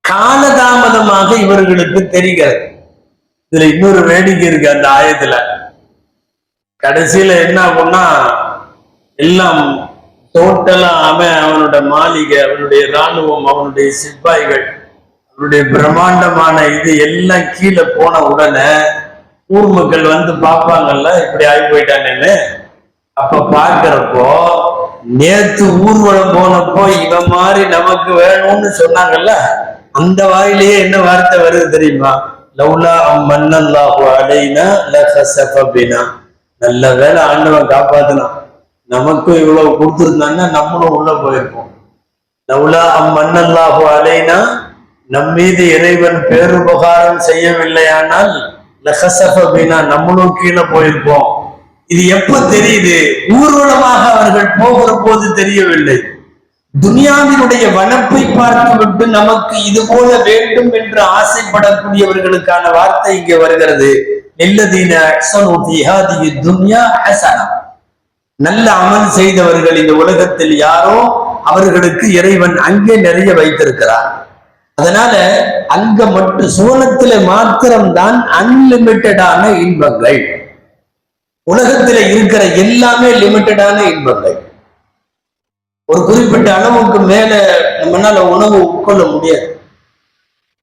காலதாமதமாக இவர்களுக்கு தெரிகிறது. இதுல இன்னொரு வேடிக்கை இருக்கு அந்த ஆயத்துல. கடைசியில என்ன ஆகும்னா, எல்லாம் டோட்டலா அவனோட மாளிகை, அவனுடைய இராணுவம், அவனுடைய சிப்பாய்கள், அவனுடைய பிரம்மாண்டமான இது எல்லாம் கீழே போன உடனே ஊர் மக்கள் வந்து பார்ப்பாங்கல்ல, இப்படி ஆகி போயிட்டாங்கன்னு. அப்ப பார்க்கிறப்போ, நேத்து ஊர்வலம் போனப்போ இவன் மாதிரி நமக்கு வேணும்னு சொன்னாங்கல்ல, அந்த வாயிலேயே என்ன வார்த்தை வருது தெரியுமா? லவ்லா மன்னல்லாஹு அலைனா லகஸஃப பினா. நல்ல வேளை ஆண்டவன் காப்பாத்தினான், நமக்கும் இவ்வளவு கொடுத்துருந்தான்னா நம்மளும் உள்ள போயிருப்போம். லவ்லா மன்னல்லாஹு அலைனா, நம் மீது இறைவன் பேருபகாரம் செய்யவில்லையானால் லகஸஃப பினா, நம்மளும் கீழே போயிருப்போம். இது எப்ப தெரியுது? ஊர்வலமாக அவர்கள் போகிற போது தெரியவில்லை. துனியாவினுடைய வனப்பை பார்த்துவிட்டு நமக்கு இது போல வேண்டும் என்று ஆசைப்படக்கூடியவர்களுக்கான வார்த்தை இங்கே வருகிறது. நல்ல அமல் செய்தவர்கள் இந்த உலகத்தில் யாரோ அவர்களுக்கு இறைவன் அங்கே நிறைய வைத்திருக்கிறார். அதனால அங்க மட்டும் சுவனத்தில மாத்திரம்தான் அன்லிமிட்டடான இன்பங்கள். உலகத்தில இருக்கிற எல்லாமே லிமிட்டடான இன்பங்கள். ஒரு குறிப்பிட்ட அளவுக்கு மேல நம்மளால உணவு உட்கொள்ள முடியாது,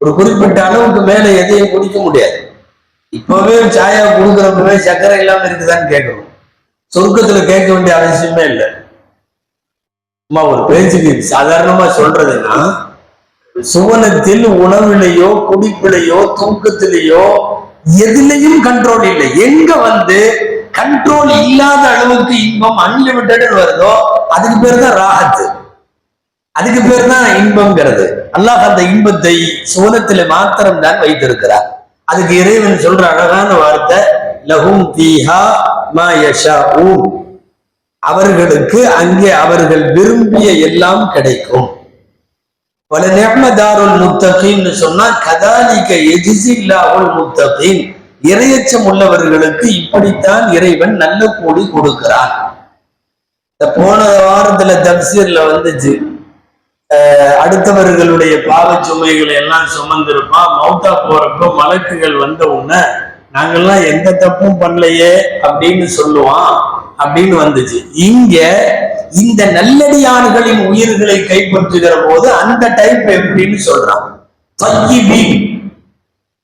ஒரு குறிப்பிட்ட அளவுக்கு மேல எதையும் குடிக்க முடியாது. இப்பவே சாயா கொடுக்குறப்பவே சர்க்கரை இல்லாம இருக்குதான்னு கேட்கணும். சொர்க்கத்துல கேட்க வேண்டிய அவசியமே இல்லை. அம்மா ஒரு பேச்சுக்கு சாதாரணமா சொல்றதுன்னா, சுவனத்தில் உணவிலையோ குடிப்பிலையோ தூக்கத்திலேயோ எதுலையும் கண்ட்ரோல் இல்லை. எங்க வந்து கண்ட்ரோல் இல்லாத அளவுக்கு இன்பம் அன்லிமிட்டட் வருதோ அதுக்கு பேர் தான் ராஹத், அதுக்கு பேர் தான் இன்பம்ங்கிறது. அல்லாஹ் அந்த இன்பத்தை சுவனத்தில மாத்திரம் தான் வைத்திருக்கிறார். அதுக்கு இறைவன் சொல்ற அழகான வார்த்தை, லஹும் ஃபீஹா மா யஷாஊன். அவர்களுக்கு அங்கே அவர்கள் விரும்பிய எல்லாம் கிடைக்கும். வல நிஅமதாருல் முத்தகீன் சொன்னா கதாலிக யஜ்ஸில்லாஹுல் முத்தகீன். இறையச்சம் உள்ளவர்களுக்கு இப்படித்தான் இறைவன் நல்ல கூலி கொடுக்கிறான். போன வாரத்துல தப்சீர்ல வந்துச்சு, அடுத்தவர்களுடைய பாவ சுமைகளை எல்லாம் சுமந்திருப்பான், மௌத்தா போறப்போ மலக்குகள் வந்த உடனே நாங்கெல்லாம் எந்த தப்பும் பண்ணலையே அப்படின்னு சொல்லுவான் அப்படின்னு வந்துச்சு. இங்க இந்த நல்லடியார்களின் உயிர்களை கைப்பற்றுகிற போது அந்த டைப் எப்படின்னு சொல்றான்,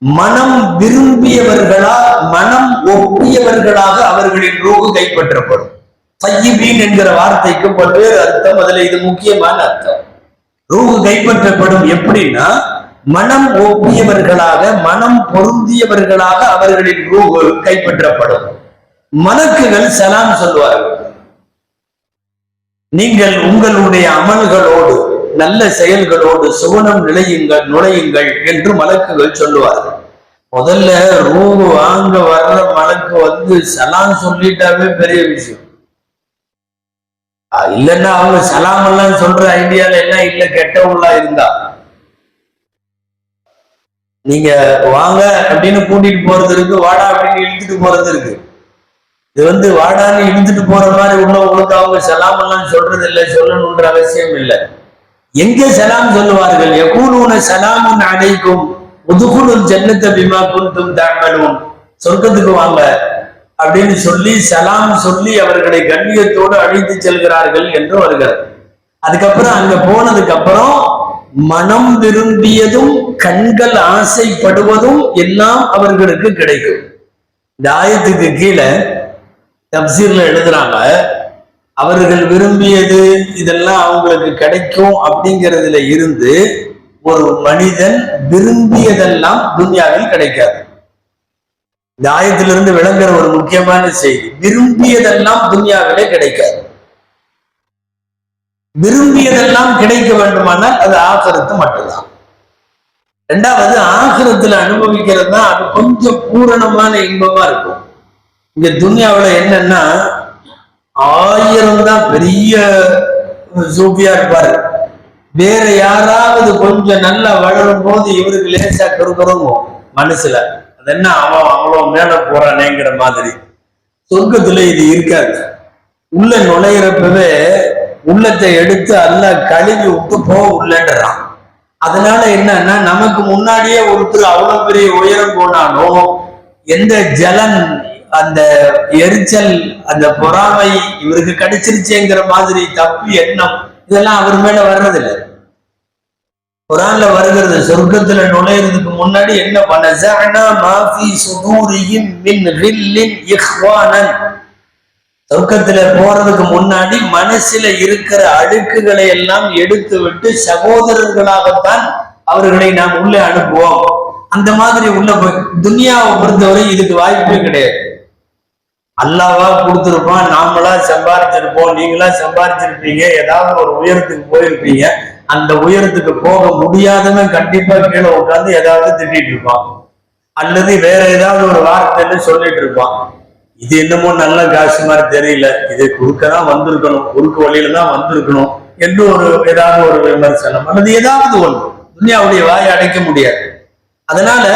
மனம் விரும்பியவர்களா மனம் ஒப்பியவர்களாக அவர்களின் ரூஹு கைப்பற்றப்படும். தய்யிபீன் என்கிற வார்த்தைக்கு பல்வேறு அர்த்தம், அதுல இது முக்கியமான அர்த்தம். ரூஹு கைப்பற்றப்படும். எப்படின்னா மனம் ஒப்பியவர்களாக, மனம் பொருந்தியவர்களாக அவர்களின் ரூஹு கைப்பற்றப்படும். மலக்குகள் சலாம் சொல்வார்கள். நீங்கள் உங்களுடைய அமல்களோடு நல்ல செயல்களோடு சுவனம் நுழையுங்கள் என்று மலக்குகள் சொல்லுவார்கள். முதல்ல ரூஹு வாங்க வர்ற மலக்கு சலாம் சொல்லிட்டாவே பெரிய விஷயம். இல்லைன்னா அவங்க சலாம் எல்லாம் சொல்ற ஐடியால எல்லாம் இல்ல, கெட்டவங்களா இருந்தா நீங்க வாங்க அப்படின்னு கூட்டிட்டு போறது இருக்கு, வாடா அப்படின்னு இழுத்துட்டு போறது இருக்கு. இது வாடான்னு இழுத்துட்டு போற மாதிரி உள்ளவங்களுக்கு அவங்க சலாம் எல்லாம் சொல்றது இல்லை, சொல்லணுன்ற அவசியம் இல்லை. எங்க சலாம் சொல்லுவார்கள்? யகூலூன சலாமுன் அலைக்கும் உதுகுலுல் ஜன்னத பிமா குன்தும் தஅமலூன், சொர்க்கத்துக்கு வாங்க அப்படின்னு சொல்லி சலாம் சொல்லி அவர்களை கண்ணியத்தோடு அழைத்து செல்கிறார்கள் என்று வருகிறார். அதுக்கப்புறம் அங்க போனதுக்கு அப்புறம் மனம் விரும்பியதும் கண்கள் ஆசைப்படுவதும் எல்லாம் அவர்களுக்கு கிடைக்கும். இந்த ஆயத்துக்கு கீழே தப்சீர்ல எழுதுறாங்க, அவர்கள் விரும்பியது இதெல்லாம் அவங்களுக்கு கிடைக்கும் அப்படிங்கிறதுல இருந்து ஒரு மனிதன் விரும்பியதெல்லாம் துன்யாவில் கிடைக்காது. இந்த ஆயத்திலிருந்து விளங்குற ஒரு முக்கியமான செய்தி, விரும்பியதெல்லாம் துன்யாவிலே கிடைக்காது. விரும்பியதெல்லாம் கிடைக்க வேண்டுமானால் அது ஆகிரத்து மட்டும்தான். ரெண்டாவது, ஆகிரத்துல அனுபவிக்கிறது தான் அது கொஞ்சம் பூரணமான இன்பமா இருக்கும். இங்க துன்யாவில என்னன்னா 1000 தான் பெரிய சூப்பியா இருப்பாரு, வேற யாராவது கொஞ்சம் நல்லா வளரும் போது இவருக்கு லேசா கருக்கறோங்கும் மனசுல, அது என்ன அவன் அவ்வளவு மேல போறானேங்கிற மாதிரி. சொர்க்கத்துல இது இருக்காது. உள்ள நுழையிறப்பவே உள்ளத்தை எடுத்து அல்லாஹ் கழுவி விட்டு போக உள்ளன்றான். அதனால என்னன்னா நமக்கு முன்னாடியே ஒருத்தர் அவ்வளவு பெரிய உயரம் போனாலும் எந்த ஜலன், அந்த எரிச்சல், அந்த பொறாமை இவருக்கு கிடைச்சிருச்சேங்கிற மாதிரி தப்பு எண்ணம் இதெல்லாம் அவர் மேல வர்றதில்லை. குர்ஆன்ல வருகிறது, சொர்க்கத்துல நுழையிறதுக்கு முன்னாடி என்ன பண்ண, சொர்க்கத்துல போறதுக்கு முன்னாடி மனசுல இருக்கிற அழுக்குகளை எல்லாம் எடுத்து விட்டு சகோதரர்களாகத்தான் அவர்களை நாம் உள்ளே அனுப்புவோம். அந்த மாதிரி உள்ள போய் துன்யாவை பொறுத்தவரை இதுக்கு வாய்ப்பே கிடையாது. அல்லாவா கொடுத்துருப்பான், நாமளா சம்பாதிச்சிருப்போம், நீங்களா சம்பாதிச்சிருப்பீங்க, ஏதாவது ஒரு உயரத்துக்கு போயிருப்பீங்க. அந்த உயரத்துக்கு போக முடியாதவன் கண்டிப்பா கீழே உட்காந்து ஏதாவது திட்டிட்டு இருப்பான், அல்லது வேற ஏதாவது ஒரு வார்த்தையில சொல்லிட்டு இருப்பான். இது என்னமோ நல்ல காசு மாதிரி தெரியல, இது குறுக்கதான் வந்திருக்கணும், குறுக்கு வழியில தான் வந்திருக்கணும் என்று ஏதாவது ஒரு விமர்சனம் அல்லது ஏதாவது ஒன்று. துன்யாவுடைய வாயை அடைக்க முடியாது. அதனால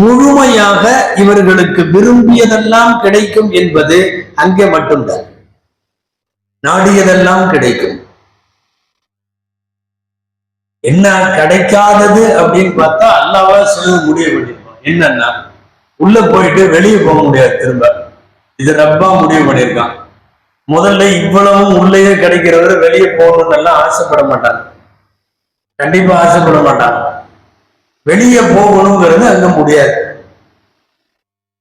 முழுமையாக இவர்களுக்கு விரும்பியதெல்லாம் கிடைக்கும் என்பது அங்கே மட்டும்தான். நாடியதெல்லாம் கிடைக்கும். என்ன கிடைக்காதது அப்படின்னு பார்த்தா அல்லாஹ்வா சொல்ல முடிய வேண்டியிருப்பான். என்னன்னா உள்ள போயிட்டு வெளியே போக முடியாது திரும்ப. இது ரப்பா முடிவு பண்ணியிருக்கான். முதல்ல இவ்வளவும் உள்ளேயே கிடைக்கிறவரை வெளியே போகணும்னு எல்லாம் ஆசைப்பட மாட்டாங்க, கண்டிப்பா ஆசைப்பட மாட்டாங்க. வெளியே போகணுங்கிறது அங்க முடியாது.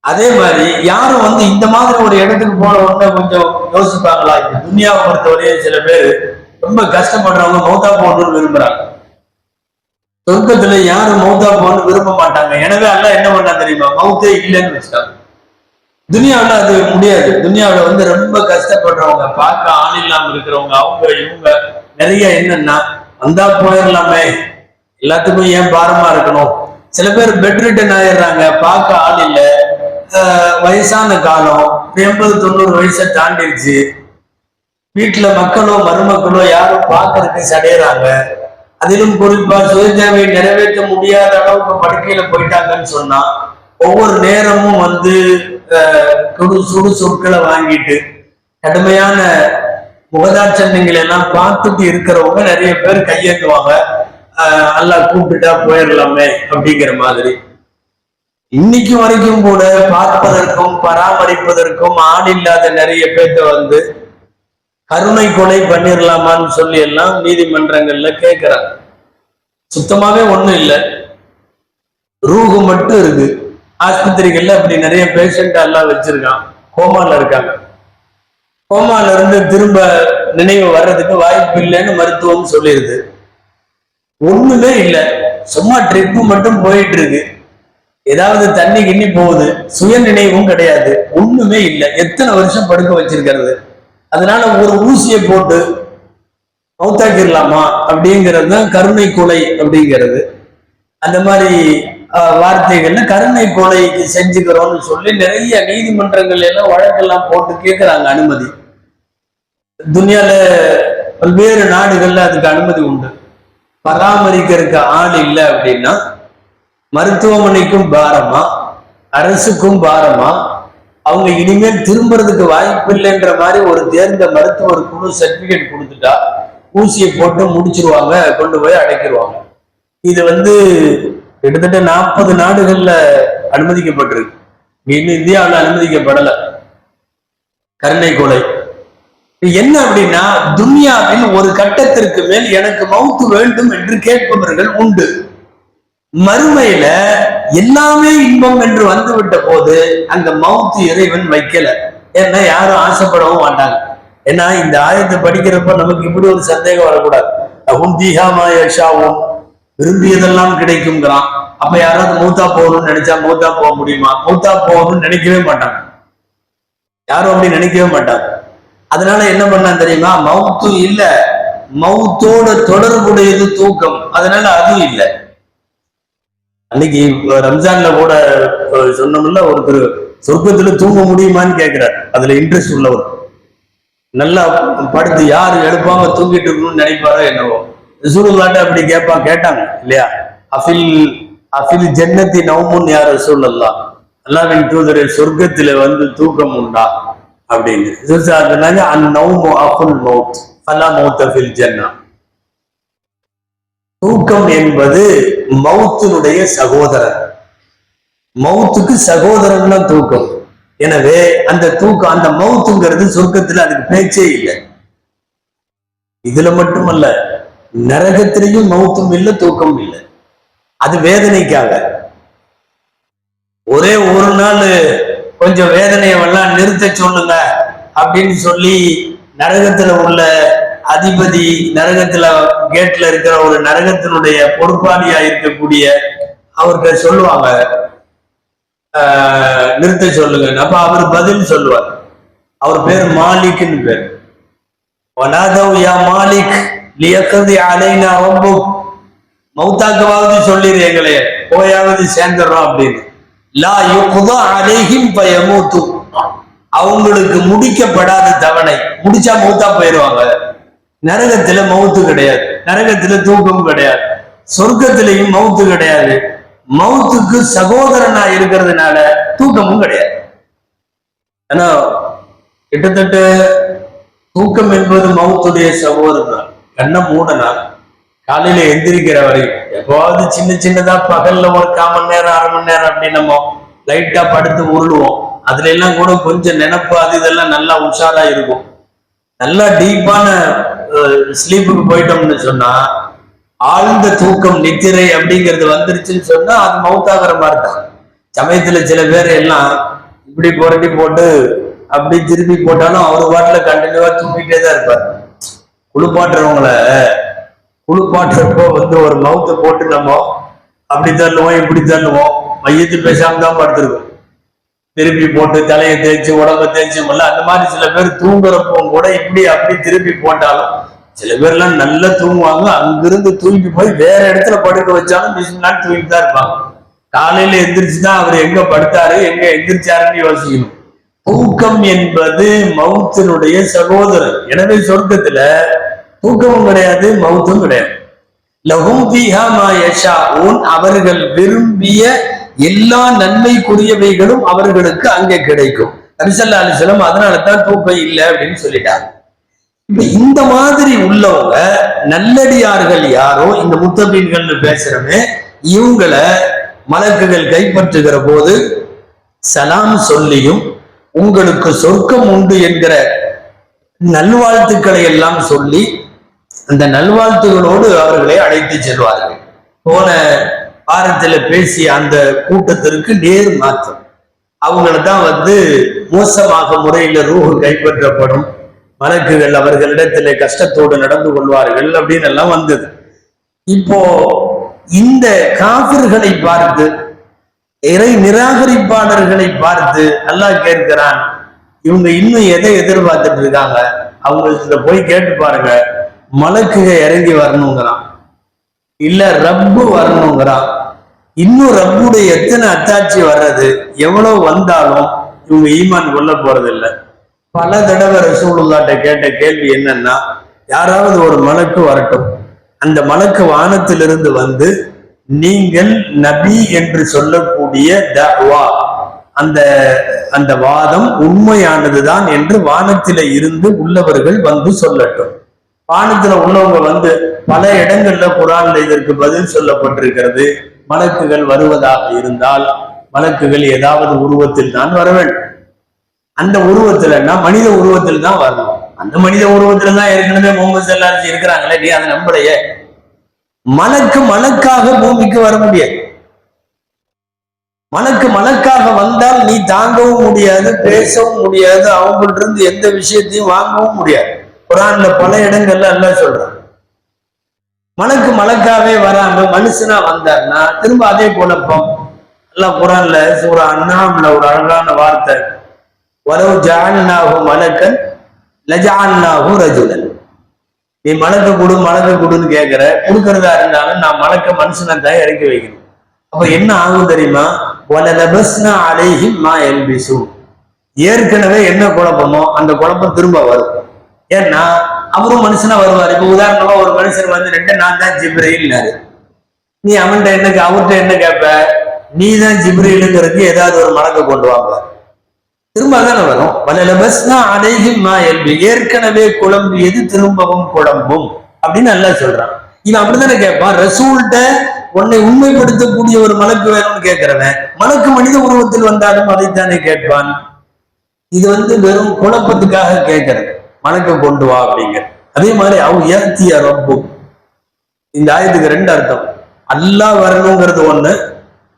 அதே மாதிரி யாரும் இந்த மாதிரி ஒரு இடத்துக்கு போன உடனே கொஞ்சம் யோசிப்பாங்களா? இந்த துன்யாவை பொறுத்தவரையே சில பேர் ரொம்ப கஷ்டப்படுறவங்க மௌத்தா போகணும்னு விரும்புறாங்க. சொர்க்கத்துல யாரும் மௌத்தா போகணும்னு விரும்ப மாட்டாங்க. எனவே அல்லாஹ் என்ன பண்ணா தெரியுமா, மௌத்தே இல்லைன்னு வச்சுட்டாங்க. துன்யாவில் அது முடியாது. துன்யாவில் ரொம்ப கஷ்டப்படுறவங்க, பார்க்க ஆள் இல்லாம இருக்கிறவங்க, அவங்க இவங்க நிறைய என்னன்னா வந்தா போயிடலாமே, எல்லாத்துக்கும் ஏன் பாரமா இருக்கணும். சில பேர் பெட் ரிட்டன் ஆயிடுறாங்க, பார்க்க ஆள் இல்லை, வயசான காலம், 80-90 வயசை தாண்டிடுச்சு, வீட்டுல மக்களோ மருமக்களோ யாரும் பார்க்கறதுக்கு சடையிறாங்க. அதிலும் குறிப்பா சுய தேவையை நிறைவேற்ற முடியாத அளவுக்கு படுக்கையில போயிட்டாங்கன்னு சொன்னா ஒவ்வொரு நேரமும் சுடு சொற்களை வாங்கிட்டு கடுமையான முகதாட்சண்யங்களை எல்லாம் பார்த்துட்டு இருக்கிறவங்க நிறைய பேர் கையேற்றுவாங்க, அல்லாஹ் கூப்பிட்டுட்டா போயிடலாமே அப்படிங்கிற மாதிரி. இன்னைக்கு வரைக்கும் கூட பார்ப்பதற்கும் பராமரிப்பதற்கும் ஆள் இல்லாத நிறைய பேர்த்த கருணை கொலை பண்ணிடலாமான்னு சொல்லி எல்லாம் நீதிமன்றங்கள்ல கேட்கிறாங்க. சுத்தமாவே ஒண்ணும் இல்லை, ரூஹு மட்டும் இருக்கு. ஆஸ்பத்திரிகள்ல அப்படி நிறைய பேஷண்ட் எல்லாம் வச்சிருக்கான், கோமால இருக்காங்க. கோமால இருந்து திரும்ப நினைவு வர்றதுக்கு வாய்ப்பு இல்லைன்னு மருத்துவம் சொல்லிடுது. ஒண்ணுமே இல்லை, சும்மா ட்ரிப்பு மட்டும் போயிட்டு இருக்கு. ஏதாவது தண்ணி கிண்ணி போகுது, சுய நினைவும் கிடையாது, ஒண்ணுமே இல்லை. எத்தனை வருஷம் படுக்க வச்சிருக்கிறது? அதனால ஒரு ஊசியை போட்டு மௌத்தாக்கிடலாமா அப்படிங்கிறது தான் கருணை கொலை அப்படிங்கிறது. அந்த மாதிரி வார்த்தைகள்ல கருணை கொலைக்கு செஞ்சுக்கிறோம்னு சொல்லி நிறைய நீதிமன்றங்கள் எல்லாம் வழக்கெல்லாம் போட்டு கேட்கிறாங்க அனுமதி. துனியால பல்வேறு நாடுகள்ல அதுக்கு அனுமதி உண்டு. பராமரிக்கிறதுக்கு ஆள் இல்லை அப்படின்னா மருத்துவமனைக்கும் பாரமா, அரசுக்கும் பாரமா, அவங்க இனிமேல் திரும்புறதுக்கு வாய்ப்பு இல்லைன்ற மாதிரி ஒரு தேர்ந்த மருத்துவர் குழு சர்டிபிகேட் கொடுத்துட்டா ஊசியை போட்டு முடிச்சிருவாங்க, கொண்டு போய் அடைக்கிடுவாங்க. இது கிட்டத்தட்ட 40 நாடுகள்ல அனுமதிக்கப்பட்டிருக்கு. இன்னும் இந்தியாவில் அனுமதிக்கப்படலை கருணை கொலை. என்ன அப்படின்னா, துன்யாவில் ஒரு கட்டத்திற்கு மேல் எனக்கு மௌத்து வேண்டும் என்று கேட்பவர்கள் உண்டு. மறுமையில எல்லாமே இன்பம் என்று வந்துவிட்ட போது அங்க மௌத்து இறைவன் வைக்கல. ஏன்னா யாரும் ஆசைப்படவும் மாட்டாங்க. ஏன்னா இந்த ஆயத்தை படிக்கிறப்ப நமக்கு இப்படி ஒரு சந்தேகம் வரக்கூடாது. விரும்பியதெல்லாம் கிடைக்கும்ங்கிறான். அப்ப யாராவது மூத்தா போகணும்னு நினைச்சா மூத்தா போக முடியுமா? மூத்தா போகணும்னு நினைக்கவே மாட்டாங்க, யாரும் அப்படி நினைக்கவே மாட்டாங்க. அதனால என்ன பண்ணா தெரியுமா? மௌத்து இல்ல, மௌத்தோட தொடர்புடையது தூக்கம். அதனால அதுவும் இல்லை. அன்னைக்கு ரம்ஜான்ல கூட சொன்னோம்ல, ஒருத்தர் சொர்க்கத்துல தூங்க முடியுமான்னு கேட்கிறார். அதுல இன்ட்ரெஸ்ட் உள்ளவர் நல்லா படுத்து யாரு எழுப்பாம தூங்கிட்டு இருக்கணும்னு நினைப்பாரோ என்னவோ. ரசூலுல்லாஹ்ட்ட அப்படி கேட்டாங்க இல்லையா? அஃபில் ஜன்னத்தி நௌமுன் யா ரசூலல்லாஹ், அல்லாஹ்வின் தூதரே சொர்க்கத்துல தூக்கம் உண்டா அப்படின்னு. அந்நௌமு அஃபுல் மௌத் ஃபலா மௌத ஃபில் ஜன்னா. தூக்கம் என்பது மௌத்தினுடைய சகோதரன். மௌத்துக்கு சகோதரன் தான் தூக்கம். எனவே அந்த தூக்கம், அந்த மௌத்துங்கிறது சொர்க்கத்துல அதுக்கு பேச்சே இல்லை. இதுல மட்டுமல்ல, நரகத்திலையும் மௌத்தும் இல்லை, தூக்கம் இல்லை. அது வேதனைக்காக. ஒரே ஒரு நாள் கொஞ்சம் வேதனையெல்லாம் நிறுத்த சொல்லுங்க அப்படின்னு சொல்லி நரகத்துல உள்ள அதிபதி, நரகத்துல கேட்ல இருக்கிற ஒரு நரகத்தினுடைய பொறுப்பாளியா இருக்கக்கூடிய அவர்கிட்ட சொல்லுவாங்க, நிறுத்த சொல்லுங்க. அப்ப அவர் பதில் சொல்லுவார். அவர் பேர் மாலிக்னு பேர். மாலிக் லியக்கதி அலைனா ரொம்ப மௌத்தாக்கவாவது சொல்லிடு, எங்களே போயாவது சேர்ந்துடுறோம் அப்படின்னு. லா யுக்தா அலைஹிம் ஃபயமூது, அவங்களுக்கு முடிக்கப்படாத தவணை, முடிச்சா மௌத்தா போயிடுவாங்க. நரகத்துல மௌத்து கிடையாது, நரகத்துல தூக்கம் கிடையாது, சொர்க்கத்திலையும் மௌத்து கிடையாது. மௌத்துக்கு சகோதரனா இருக்கிறதுனால தூக்கமும் கிடையாது. ஆனா கிட்டத்தட்ட தூக்கம் என்பது மௌத்துடைய சகோதரன். கண்ணை மூடனா காலையில எந்திரிக்கிற வரைக்கும் எப்பவாவது சின்ன சின்னதா பகல்ல ஒரு 1/4 மணி நேரம் 1/2 மணி நேரம் அப்படி நம்ம லைட்டா படுத்து உருளுவோம். அதுல எல்லாம் கூட கொஞ்சம் நினைப்பு அது இதெல்லாம் நல்லா உஷாரா இருக்கும். நல்லா டீப்பான ஸ்லீப்புக்கு போயிட்டோம்னு சொன்னா, ஆழ்ந்த தூக்கம் நித்திரை அப்படிங்கிறது வந்துருச்சுன்னு சொன்னா அது மௌத்தாகிற மாதிரி தான். சமயத்துல சில பேர் எல்லாம் இப்படி புரட்டி போட்டு அப்படி திருப்பி போட்டாலும் அவர் பாட்டுல கண்டினியூவா தூங்கிட்டே தான் இருப்பார். குளிப்பாட்டுறப்போ ஒரு மவுத்தை போட்டு நம்ம அப்படி தள்ளுவோம், இப்படி தள்ளுவோம், மையத்து பேசாம தான் படுத்திருக்கோம். திருப்பி போட்டு தலையை தேய்ச்சி உடம்ப தேய்ச்சி அந்த மாதிரி சில பேர் தூங்குறப்போ கூட இப்படி அப்படி திருப்பி போட்டாலும் சில பேர்லாம் நல்லா தூங்குவாங்க. அங்கிருந்து தூங்கி போய் வேற இடத்துல படுக்க வச்சாலும் நாள் தூங்கிட்டு தான் இருப்பாங்க. காலையில எந்திரிச்சுதான் அவர் எங்க படுத்தாரு எங்க எந்திரிச்சாருன்னு யோசிக்கணும். தூக்கம் என்பது மௌத்தினுடைய சகோதரர். எனவே சொர்க்கத்துல தூக்கமும் கிடையாது, மௌத்தும் கிடையாது. லஹும் ஃபீஹா மா யஷாஊன், அவர்கள் விரும்பிய எல்லா நன்மைக்குரியவைகளும் அவர்களுக்கு அங்கே கிடைக்கும். நபி ஸல்லல்லாஹு அலைஹி வஸல்லம் அதனால தான் தூக்கம் இல்லை அப்படின்னு சொல்லிட்டாங்க. இப்ப இந்த மாதிரி உள்ளவங்க நல்லடியார்கள் யாரோ, இந்த முத்தபீன்கள் பேசுறமே, இவங்களை மலக்குகள் கைப்பற்றுகிற போது சலாம் சொல்லியும் உங்களுக்கு சொர்க்கம் உண்டு என்கிற நல்வாழ்த்துக்களை எல்லாம் சொல்லி அந்த நல்வாழ்த்துகளோடு அவர்களை அழைத்து செல்வார்கள். போன வாரத்துல பேசிய அந்த கூட்டத்திற்கு நேர் மாற்றம். அவங்களை தான் மோசமாக முறையில ரூஹு கைப்பற்றப்படும், மலக்குகள் அவர்களிடத்திலே கஷ்டத்தோடு நடந்து கொள்வார்கள் அப்படின்னு எல்லாம் வந்தது. இப்போ இந்த காபிர்களை பார்த்து, இறை நிராகரிப்பாளர்களை பார்த்து அல்லாஹ் கேட்கிறான், இவங்க இன்னும் எதை எதிர்பார்த்துட்டு இருக்காங்க? அவங்களுக்கு போய் கேட்டு பாருங்க, மலக்குக இறங்கி வரணுங்கிறான், இல்ல ரப்பு வரணுங்கிறான். இன்னும் ரப்புடைய எத்தனை அத்தாட்சி வர்றது, எவ்வளவு வந்தாலும் இவங்க ஈமான் கொள்ள போறது இல்லை. பல தடவை ரசூலுல்லாஹ்ட்ட கேட்ட கேள்வி என்னன்னா, யாராவது ஒரு மலக்கு வரட்டும், அந்த மலக்கு வானத்திலிருந்து வந்து நீங்கள் நபி என்று சொல்லக்கூடிய தஅவா, அந்த அந்த வாதம் உண்மையானதுதான் என்று வானத்தில இருந்து உள்ளவர்கள் வந்து சொல்லட்டும். வானத்துல உள்ளவங்க வந்து பல இடங்கள்ல குர்ஆன்ல இதற்கு பதில் சொல்லப்பட்டிருக்கிறது. மலக்குகள் வருவதாக இருந்தால் மலக்குகள் ஏதாவது உருவத்தில் தான் வர வேண்டும். அந்த உருவத்துலன்னா மனித உருவத்தில் தான் வரணும். அந்த மனித உருவத்துல தான் ஏற்கனவே முகமது ஸல்லல்லாஹு அலைஹி வஸல்லம் இருக்கிறாங்களே, நீ அதை நம்பலையே. மலக்கு மலக்காக பூமிக்கு வர முடியாது. மலக்கு மலக்காக வந்தால் நீ தாங்கவும் முடியாது, பேசவும் முடியாது, அவங்கள்ட்ட இருந்து எந்த விஷயத்தையும் வாங்கவும் முடியாது. குர்ஆன்ல பல இடங்கள்ல அல்லாஹ் சொல்றான். மலக்கு மலக்காவே வராம மனுஷனா வந்தார்னா திரும்ப அதே குழப்பம். அல்லாஹ் குர்ஆன்ல சூரா அன்ஆம்ல ஒரு அழகான வார்த்தை, வலவ் ஜஅல்நாஹு மலக்கன் லஜஅல்நாஹு ரஜுலன். நீ மலக்கு கொடுன்னு கேட்கிற, கொடுக்கறதா இருந்தாலும் நான் மலக்க மனுஷனை தான் இறக்கி வைக்கணும். அப்ப என்ன ஆகும் தெரியுமா? வலலபஸ்னா அலைஹிம் மா யல்பிசு. ஏற்கனவே என்ன குழப்பமோ அந்த குழப்பம் திரும்ப வரும். ஏன்னா அவரும் மனுஷனா வருவார். இப்ப உதாரணமா ஒரு மனுஷன் வந்து ரெண்டு நான் தான் ஜிப்ரீல்னாரு, நீ அவர்கிட்ட என்ன கேட்ப? நீ தான் ஜிப்ரீலுங்கிறதுக்கு ஏதாவது ஒரு மலக்க கொண்டு வாங்க, திரும்ப தானே வரும். வலலபஸ்னா அலைஹிம் மா யல்பி, ஏற்கனவே குழம்பியது திரும்பவும் குழம்பும் அப்படின்னு நல்லா சொல்றான். இவன் அப்படித்தானே கேட்பான். ரசூல்கிட்ட உன்னை உண்மைப்படுத்தக்கூடிய ஒரு மலக்கு வேணும்னு கேட்கிறவன் மலக்கு மனித உருவத்தில் வந்தாலும் அதைத்தானே கேட்பான். இது வெறும் குழப்பத்துக்காக கேட்கறது, மலக்க கொண்டு வா அப்படிங்கிற. அதே மாதிரி அவன் ஏத்திய ரப்பு, இந்த ஆயத்துக்கு ரெண்டு அர்த்தம். அல்லாஹ் வரணுங்கிறது ஒண்ணு,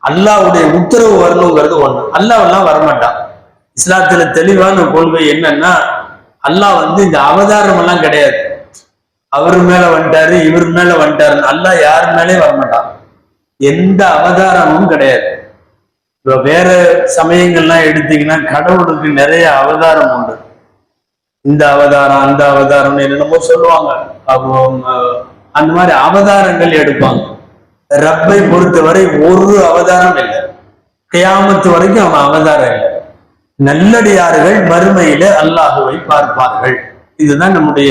அல்லாஹ்வுடைய உத்தரவு வரணுங்கிறது ஒண்ணு. அல்லாஹ் எல்லாம் வரமாட்டான். இஸ்லாத்துல தெளிவான கொள்கை என்னன்னா, அல்லாஹ் இந்த அவதாரம் எல்லாம் கிடையாது. அவர் மேல வந்துட்டாரு, இவர் மேல வந்துட்டாரு, அல்லாஹ் யாரு மேலே வரமாட்டான். எந்த அவதாரமும் கிடையாது. இப்ப வேற சமயங்கள்லாம் எடுத்தீங்கன்னா கடவுளுக்கு நிறைய அவதாரம் உண்டு. இந்த அவதாரம் அந்த அவதாரம் என்னென்னமோ சொல்லுவாங்க. அப்போ அந்த மாதிரி அவதாரங்கள் எடுப்பாங்க. ரப்பை பொறுத்தவரை ஒரு அவதாரம் இல்லை, கியாமத்து வரைக்கும் அவன் அவதாரம் இல்லை. நல்லடியார்கள் மறுமையில அல்லாஹுவை பார்ப்பார்கள். இதுதான் நம்முடைய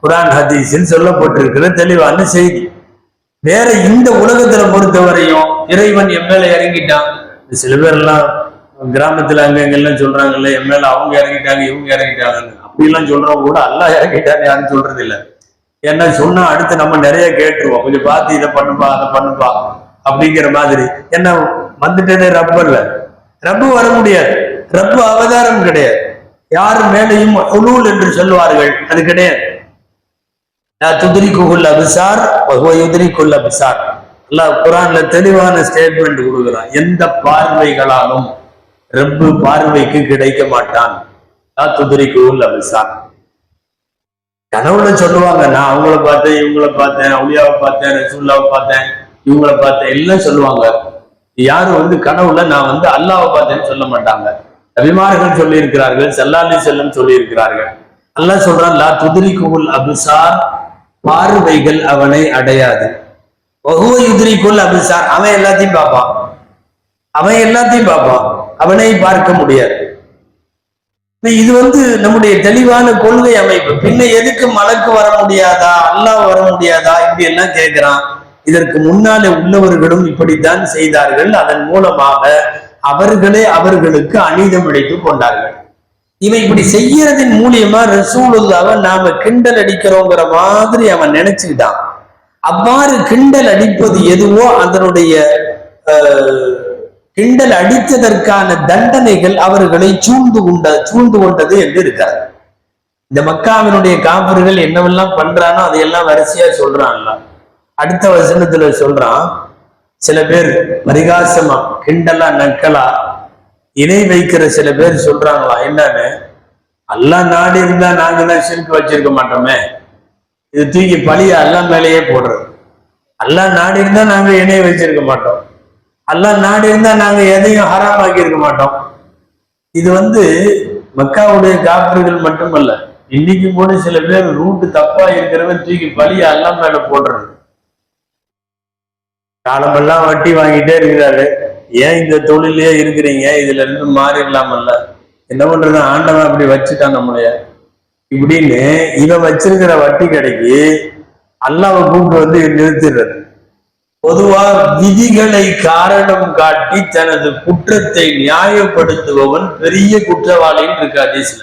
குர்ஆன் ஹதீஸில் சொல்லப்பட்டிருக்கிற தெளிவான செய்தி. வேற இந்த உலகத்துல பொறுத்தவரையும் இறைவன் எம்மேல இறங்கிட்டான். சில பேர் எல்லாம் கிராமத்துல அங்கெல்லாம் சொல்றாங்கல்ல, எம்மேல அவங்க இறங்கிட்டாங்க இவங்க இறங்கிட்டாங்கன்னு. அப்படிலாம் சொல்றவங்க கூட அல்லாஹ் இறங்கிட்டான்னு யாரும் சொல்றது இல்லை. ஏன்னா சொன்னா அடுத்து நம்ம நிறைய கேட்டுருவோம், கொஞ்சம் பார்த்து இதை பண்ணுப்பா அதை பண்ணுப்பா அப்படிங்கிற மாதிரி. என்ன வந்துட்டதே ரப்பு இல்ல, ரப்பு வர முடியாது. ரப்பு அவதாரம் கிடையாது. யார் மேலையும் உலூல் என்று சொல்லுவார்கள், அது கிடையாது. துதிரிக்குல் அபிசார் யுதிரிக்குல் அபிசார். அல்லாஹ் குர்ஆன்ல தெளிவான ஸ்டேட்மெண்ட் கொடுக்குறான். எந்த பார்வைகளாலும் ரப்பு பார்வைக்கு கிடைக்க மாட்டான். துதிரிக்குல் அபிசார். கனவுல சொல்லுவாங்க, நான் அவங்கள பார்த்தேன், இவங்கள பார்த்தேன், அவுலியாவை பார்த்தேன், ரசூலுல்லாவை பார்த்தேன், இவங்கள பார்த்தேன் எல்லாம் சொல்லுவாங்க. யாரும் கனவுல நான் அல்லாஹ்வை பார்த்தேன்னு சொல்ல மாட்டாங்க. நபிமார்கள் சொல்லி இருக்கிறார்கள், ஸல்லல்லாஹு அலைஹி வஸல்லம் சொல்லி இருக்கிறார்கள். அல்லாஹ் சொல்றான், லா துத்ரிகுல் அப்சார், பார்வைகள் அவனை அடையாது. வஹுவ யுத்ரிகுல் அப்சார், அவன் எல்லாத்தையும் பார்ப்பான், அவனை பார்க்க முடியாது. இது நம்முடைய தெளிவான கொள்கை அமைப்பு. பின்ன எதுக்கு மலக்கு வர முடியாதா, அல்லாஹ் வர முடியாதா இப்படி எல்லாம் கேட்கிறான். இதற்கு முன்னாலே உள்ளவர்களும் இப்படித்தான் செய்தார்கள். அதன் மூலமாக அவர்களே அவர்களுக்கு அநீதம் இழைத்துக் கொண்டார்கள். இவன் இப்படி செய்யறதின் மூலியமா ரசூலுல்லாஹ்வை நாம கிண்டல் அடிக்கிறோங்கிற மாதிரி அவன் நினைச்சுக்கிட்டான். அவ்வாறு கிண்டல் அடிப்பது எதுவோ அதனுடைய கிண்டல் அடித்ததற்கான தண்டனைகள் அவர்களை சூழ்ந்து கொண்டது என்று இருக்கார். இந்த மக்காவினுடைய காபிர்கள் என்னவெல்லாம் பண்றானோ அதையெல்லாம் வரிசையா சொல்றான்ல. அடுத்த வசனத்துல சொல்றான், சில பேர் பரிகாசமா கிண்டலா நக்கலா இணை வைக்கிற சில பேர் சொல்றாங்களா, என்னன்னு, அல்லாஹ் நாடி இருந்தா நாங்க தான் ஷிர்க் வச்சிருக்க மாட்டோமே, இது தூக்கி பழிய அல்லாஹ் மேலேயே போடுறது. அல்லாஹ் நாடி இருந்தா நாங்க இணைய வச்சிருக்க மாட்டோம். அல்லாஹ் நாடி இருந்தா நாங்க எதையும் ஹராமாக்கி இருக்க மாட்டோம். இது மக்காவுடைய காப்பிர்கள் மட்டுமல்ல, இன்னைக்கு கூட சில பேர் ரூட்டு தப்பா இருக்கிறவன் தூக்கி பழிய அல்லாஹ் மேல போடுறது. காலமெல்லாம் வட்டி வாங்கிட்டே இருக்கிறாரு, ஏன் இந்த தொழிலே இருக்கிறீங்க, இதுல இருந்து மாறிடலாமல்ல, என்ன பண்றது, ஆண்டவன் அப்படி வச்சுட்டான் நம்மளைய இப்படின்னு இவன் வச்சிருக்கிற வட்டி கடைக்கு அல்லாஹ்வை கூப்பிட்டு நிறுத்திடுறது. பொதுவா விதிகளை காரணம் காட்டி தனது குற்றத்தை நியாயப்படுத்துபவன் பெரிய குற்றவாளின்னு இருக்கு ஹதீஸ்ல.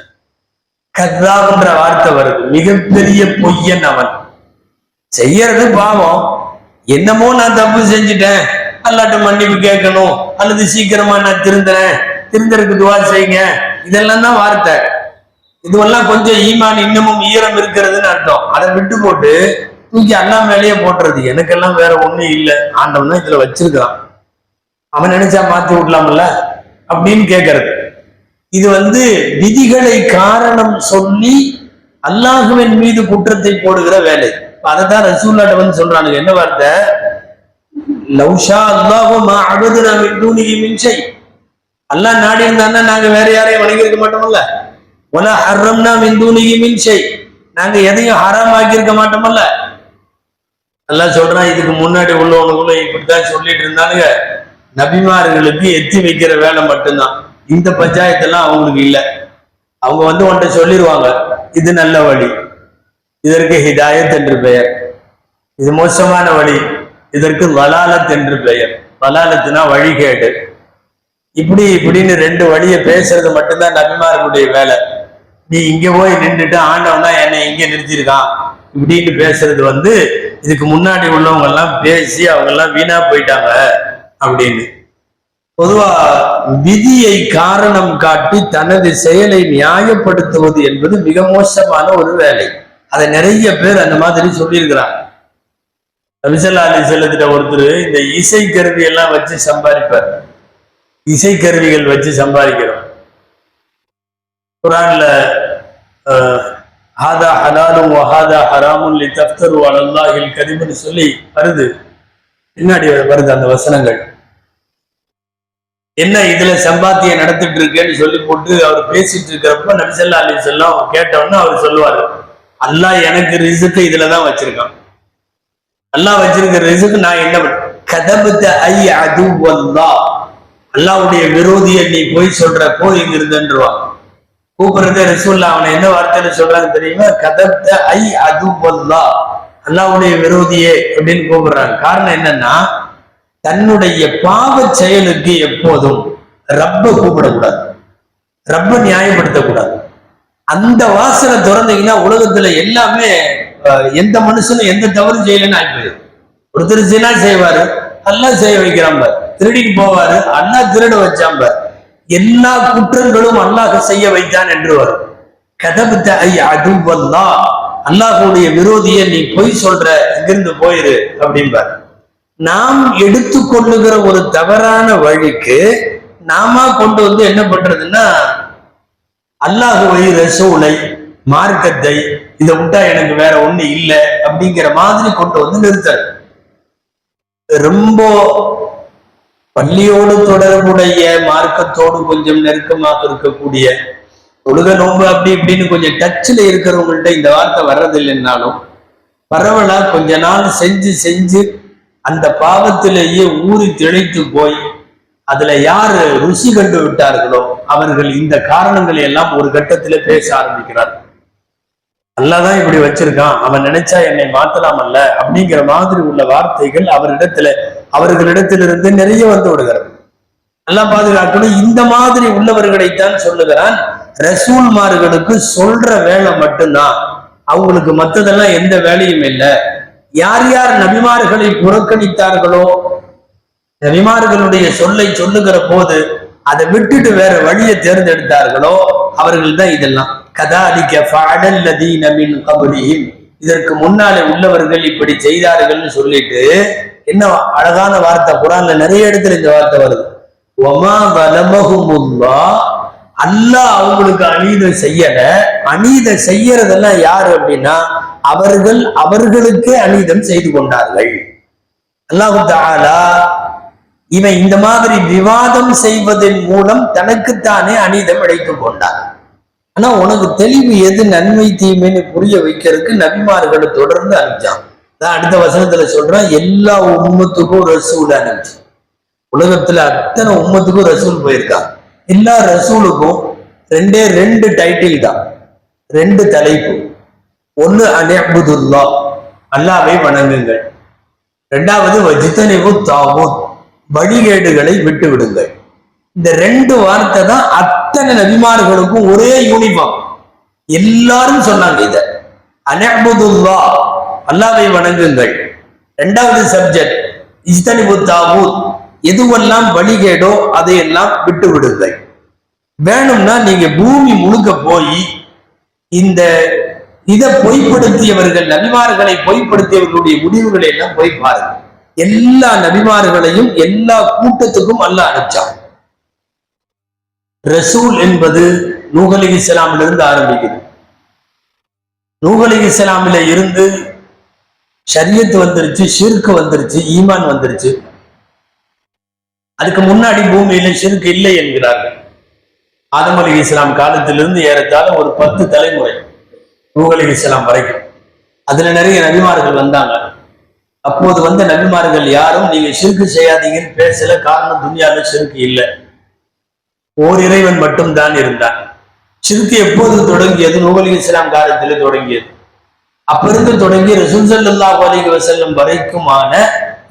கத்தாப்ன்ற வார்த்தை வருது, மிகப்பெரிய பொய்யன் அவன். செய்யறது பாவம், என்னமோ நான் தப்பு செஞ்சுட்டேன், அல்லாட்ட மன்னிப்பு கேட்கணும், அல்லது சீக்கிரமா நான் திருந்துறேன், திருந்தருக்கு துவா செய்யுங்க, இதெல்லாம் தான் வார்த்தை. இதுவெல்லாம் கொஞ்சம் ஈமான் இன்னமும் ஈரம் இருக்கிறதுன்னு அர்த்தம். அதை விட்டு போட்டு தூக்கி அல்லா மேலேயே போட்டுறது, எனக்கெல்லாம் வேற ஒண்ணும் இல்லை, ஆண்டவன் தான் இதுல வச்சிருக்கான், அவன் நினைச்சா மாத்தி விடலாம்ல அப்படின்னு கேட்கறது. இது விதிகளை காரணம் சொல்லி அல்லாஹுவின் மீது குற்றத்தை போடுகிற வேலை. அதைத்தான் ரசூலுல்லாஹ் சொல்றானுங்க, என்ன வார்த்தை, லவ்ஷா அல்லாஹு மா அபதுனா மின் தூனிஹி மின் ஷை, அல்லாஹ் நாடி இருந்தான்னா நாங்க வேற யாரையும் வணங்கி இருக்க மாட்டோம்ல, வலா ஹர்ரம்னா மின் தூனிஹி மின் ஷை, நாங்க எதையும் ஹராம் ஆக்கி இருக்க மாட்டோம்ல. அல்லாஹ் சொல்றான், இதுக்கு முன்னாடி உள்ளவனுக்குள்ள இப்படித்தான் சொல்லிட்டு இருந்தானுங்க, நபிமார்களுக்கு எத்தி வைக்கிற வேலை மட்டும்தான், இந்த பஞ்சாயத்தெல்லாம் அவங்களுக்கு இல்லை. அவங்க உன்கிட்ட சொல்லிடுவாங்க, இது நல்ல வழி, இதற்கு ஹிதாயத் என்று பெயர், இது மோசமான வழி, இதற்கு வலாலத் என்று பெயர், வலாலத்துனா வழிகேடு, இப்படி இப்படின்னு ரெண்டு வழியை பேசுறது மட்டும்தான் நபிமார்களுடைய வேலை. நீ இங்க போய் நின்றுட்டு ஆண்டவன் தான் என்னை இங்க நிறுத்திருக்கான் இப்படின்னு பேசுறது இதுக்கு முன்னாடி உள்ளவங்க எல்லாம் பேசி அவங்க எல்லாம் வீணா போயிட்டாங்க அப்படின்னு. பொதுவா விதியை காரணம் காட்டி தனது செயலை நியாயப்படுத்துவது என்பது மிக மோசமான ஒரு வேலை. அதை நிறைய பேர் அந்த மாதிரி சொல்லியிருக்கிறாங்க. நபி ஸல்லல்லாஹு அலைஹி வஸல்லம் ஒருத்தர் இந்த இசை கருவி எல்லாம் வச்சு சம்பாதிப்பார், இசை கருவிகள் வச்சு சம்பாதிக்கிறோம். குர்ஆன்ல ஹாதா ஹலாலும் வஹாதா ஹராமுன் லிதஃப்தரு அலல்லாஹில் கதிப்னு சொல்லி வருது, பின்னாடி வருது அந்த வசனங்கள். என்ன இதுல சம்பாத்தியம் நடத்திட்டு இருக்கேன்னு சொல்லி போட்டு அவர் பேசிட்டு இருக்கிறப்ப நபி ஸல்லல்லாஹு அலைஹி வஸல்லம் கேட்டவுடனே அவர் சொல்லுவாரு, அல்லாஹ் எனக்கு ரிஸ்க் இதுலதான் வச்சிருக்கான், அல்லாஹ் வச்சிருக்கிற ரிஸ்க் நான் என்ன கதபத ஐ அதுவல்லாஹ், அல்லாஹ்வுடைய விரோதியை நீ போய் சொல்ற, போய் இங்க இருந்துருவான். கூப்பிடுறது ரசூலுல்லாஹ், அவனை என்ன வார்த்தையில சொல்றாங்க தெரியுமா, கதபத ஐ அதுவல்லாஹ், அல்லாஹ்வுடைய விரோதியே அப்படின்னு கூப்பிடுறாங்க. காரணம் என்னன்னா, தன்னுடைய பாவ செயலுக்கு எப்போதும் ரப்ப கூப்பிடக்கூடாது, ரப்ப நியாயப்படுத்தக்கூடாது. அந்த வாசனை திறந்தீங்கன்னா உலகத்துல எல்லாமே எந்த மனுஷனும் எந்த தவறு செய்யலன்னு ஆயிடுது. ஒருத்தர் ஜினா செய்வாரு, அல்லாஹ் செய்ய வைக்கிறாம்ப, திருடிக்கு போவாரு, அல்லாஹ் திருட வச்சாம்ப, எல்லா குற்றங்களும் அல்லாஹ் செய்ய வைத்தான் என்று வரும். கதபத ஐ அதுவல்லாஹ், அல்லாஹ்வுடைய விரோதியை நீ பொய் சொல்ற, இங்கிருந்து போயிரு அப்படிம்பார். நாம் எடுத்துக்கொள்ளுகிற ஒரு தவறான வழிக்கு நாம கொண்டு என்ன பண்றதுன்னா, அல்லாஹுவை, ரசூலை, மார்க்கத்தை, இதை விட்டா எனக்கு வேற ஒண்ணு இல்லை அப்படிங்கிற மாதிரி கொண்டு நிறுத்தல். ரொம்ப பள்ளியோடு தொடர்புடைய, மார்க்கத்தோடு கொஞ்சம் நெருக்கமாக இருக்கக்கூடிய, தொழுக நோம்பு அப்படி இப்படின்னு கொஞ்சம் டச்சில் இருக்கிறவங்கள்ட்ட இந்த வார்த்தை வர்றதில்லைன்னாலும் பரவலா கொஞ்ச நாள் செஞ்சு செஞ்சு அந்த பாவத்திலேயே ஊறி திளைத்து போய் அதுல யாரு ருசி கண்டு விட்டார்களோ அவர்கள் இந்த காரணங்களை எல்லாம் ஒரு கட்டத்துல பேச ஆரம்பிக்கிறார். அல்லாதான் இப்படி வச்சிருக்கான், அவன் நினைச்சா என்னை மாத்தலாம் அல்ல அப்படிங்கிற மாதிரி உள்ள வார்த்தைகள் அவர்களிடத்திலிருந்து நிறைய விடுகிறது. எல்லாம் பாதுகாக்கணும். இந்த மாதிரி உள்ளவர்களைத்தான் சொல்லுகிறான், ரசூல்மார்களுக்கு சொல்ற வேலை மட்டும்தான், அவங்களுக்கு மற்றதெல்லாம் எந்த வேலையும் இல்லை. யார் யார் நபிமார்களை புறக்கணித்தார்களோ, நபிமார்களுடைய சொல்லை சொல்லுகிற போது அதை விட்டுட்டு வேற வழியை தேர்ந்தெடுத்தார்களோ அவர்கள் தான் இதெல்லாம். கதாலிக ஃபஅலல் லதீன மின் கப்லிஹிம், இதற்கு முன்னாலே உள்ளவர்கள் இப்படி செய்தார்கள்னு சொல்லிட்டு என்ன அழகான வார்த்தை, குர்ஆன்ல நிறைய இடத்துல இந்த வார்த்தை வருது. வமா வலமஹுமுல்லாஹ், அல்லாஹ் அவங்களுக்கு அநீதம் செய்யல. அநீதம் செய்யறதெல்லாம் யாரு அப்படின்னா, அவர்கள் அவர்களுக்கே அநீதம் செய்து கொண்டார்கள். அல்லாஹு தஆலா இவன் இந்த மாதிரி விவாதம் செய்வதன் மூலம் தனக்குத்தானே அநீதம் இழைத்துக் கொண்டார். ஆனா உனக்கு தெளிவு எது நன்மை தீமைன்னு புரிய வைக்கிறதுக்கு நபிமார்களை தொடர்ந்து அனுப்பிச்சான். அடுத்த வசனத்துல சொல்றான், எல்லா உம்மத்துக்கும் ரசூல் அனுப்பிச்சு. உலகத்துல அத்தனை உம்மத்துக்கும் ரசூல் போயிருக்கான். எல்லா ரசூலுக்கும் ரெண்டு டைட்டில் தான், ரெண்டு தலைப்பு. ஒண்ணு அன்அபுதுல்லா, அல்லாஹ்வை வணங்குங்கள். இரண்டாவது வஜ்தனிபு தாகூத், வழிகேடுகளை விட்டு விடுங்கள். இந்த ரெண்டு வார்த்தை தான் அத்தனை நபிமார்களுக்கும் ஒரே யூனிஃபார்ம். எல்லாரும் சொன்னாங்க இத, அன்அபுதுல்லா, அல்லாஹ்வை வணங்குங்கள். இரண்டாவது சப்ஜெக்ட் இஜ்தனிபு தாகூத், எதுவெல்லாம் வழிகேடோ அதையெல்லாம் விட்டு விடுங்கள். வேணும்னா நீங்க பூமி முழுக்க போய் இந்த இதை பொய்ப்படுத்தியவர்கள், நபிமார்களை பொய்ப்படுத்தியவர்களுடைய முடிவுகளை எல்லாம் போய் பாருங்க. எல்லா நபிமார்களையும் எல்லா கூட்டத்துக்கும் அல்லாஹ் அனுப்பிச்சான். ரசூல் என்பது நூஹ் அலைஹிஸ்ஸலாமில் இருந்து ஆரம்பிக்குது. நூஹ் அலைஹிஸ்ஸலாமில இருந்து ஷரியத் வந்துருச்சு, ஷிர்க் வந்துருச்சு, ஈமான் வந்துருச்சு. அதுக்கு முன்னாடி பூமியில ஷிர்க் இல்லை என்கிறார்கள். ஆதம் அலைஹிஸ்ஸலாம் காலத்திலிருந்து ஏறத்தாழ ஒரு 10 தலைமுறை நூஹ் அலைஹிஸ்ஸலாம் வரைக்கும் அதுல நிறைய நபிமார்கள் வந்தாங்க. அப்போது வந்த நபிமார்கள் யாரும் நீங்க ஷிர்க் செய்யாதீங்கன்னு பேசல. காரணம், துன்யால ஷிர்க் இல்லை, ஓர் இறைவன் மட்டும் தான் இருந்தான். ஷிர்க் எப்போது தொடங்கியது? நூஹ் அலைஹிஸ்ஸலாம் காலத்திலே தொடங்கியது. அப்பிருந்து தொடங்கி ரசூல் ஸல்லல்லாஹு அலைஹி வஸல்லம் வரைக்குமான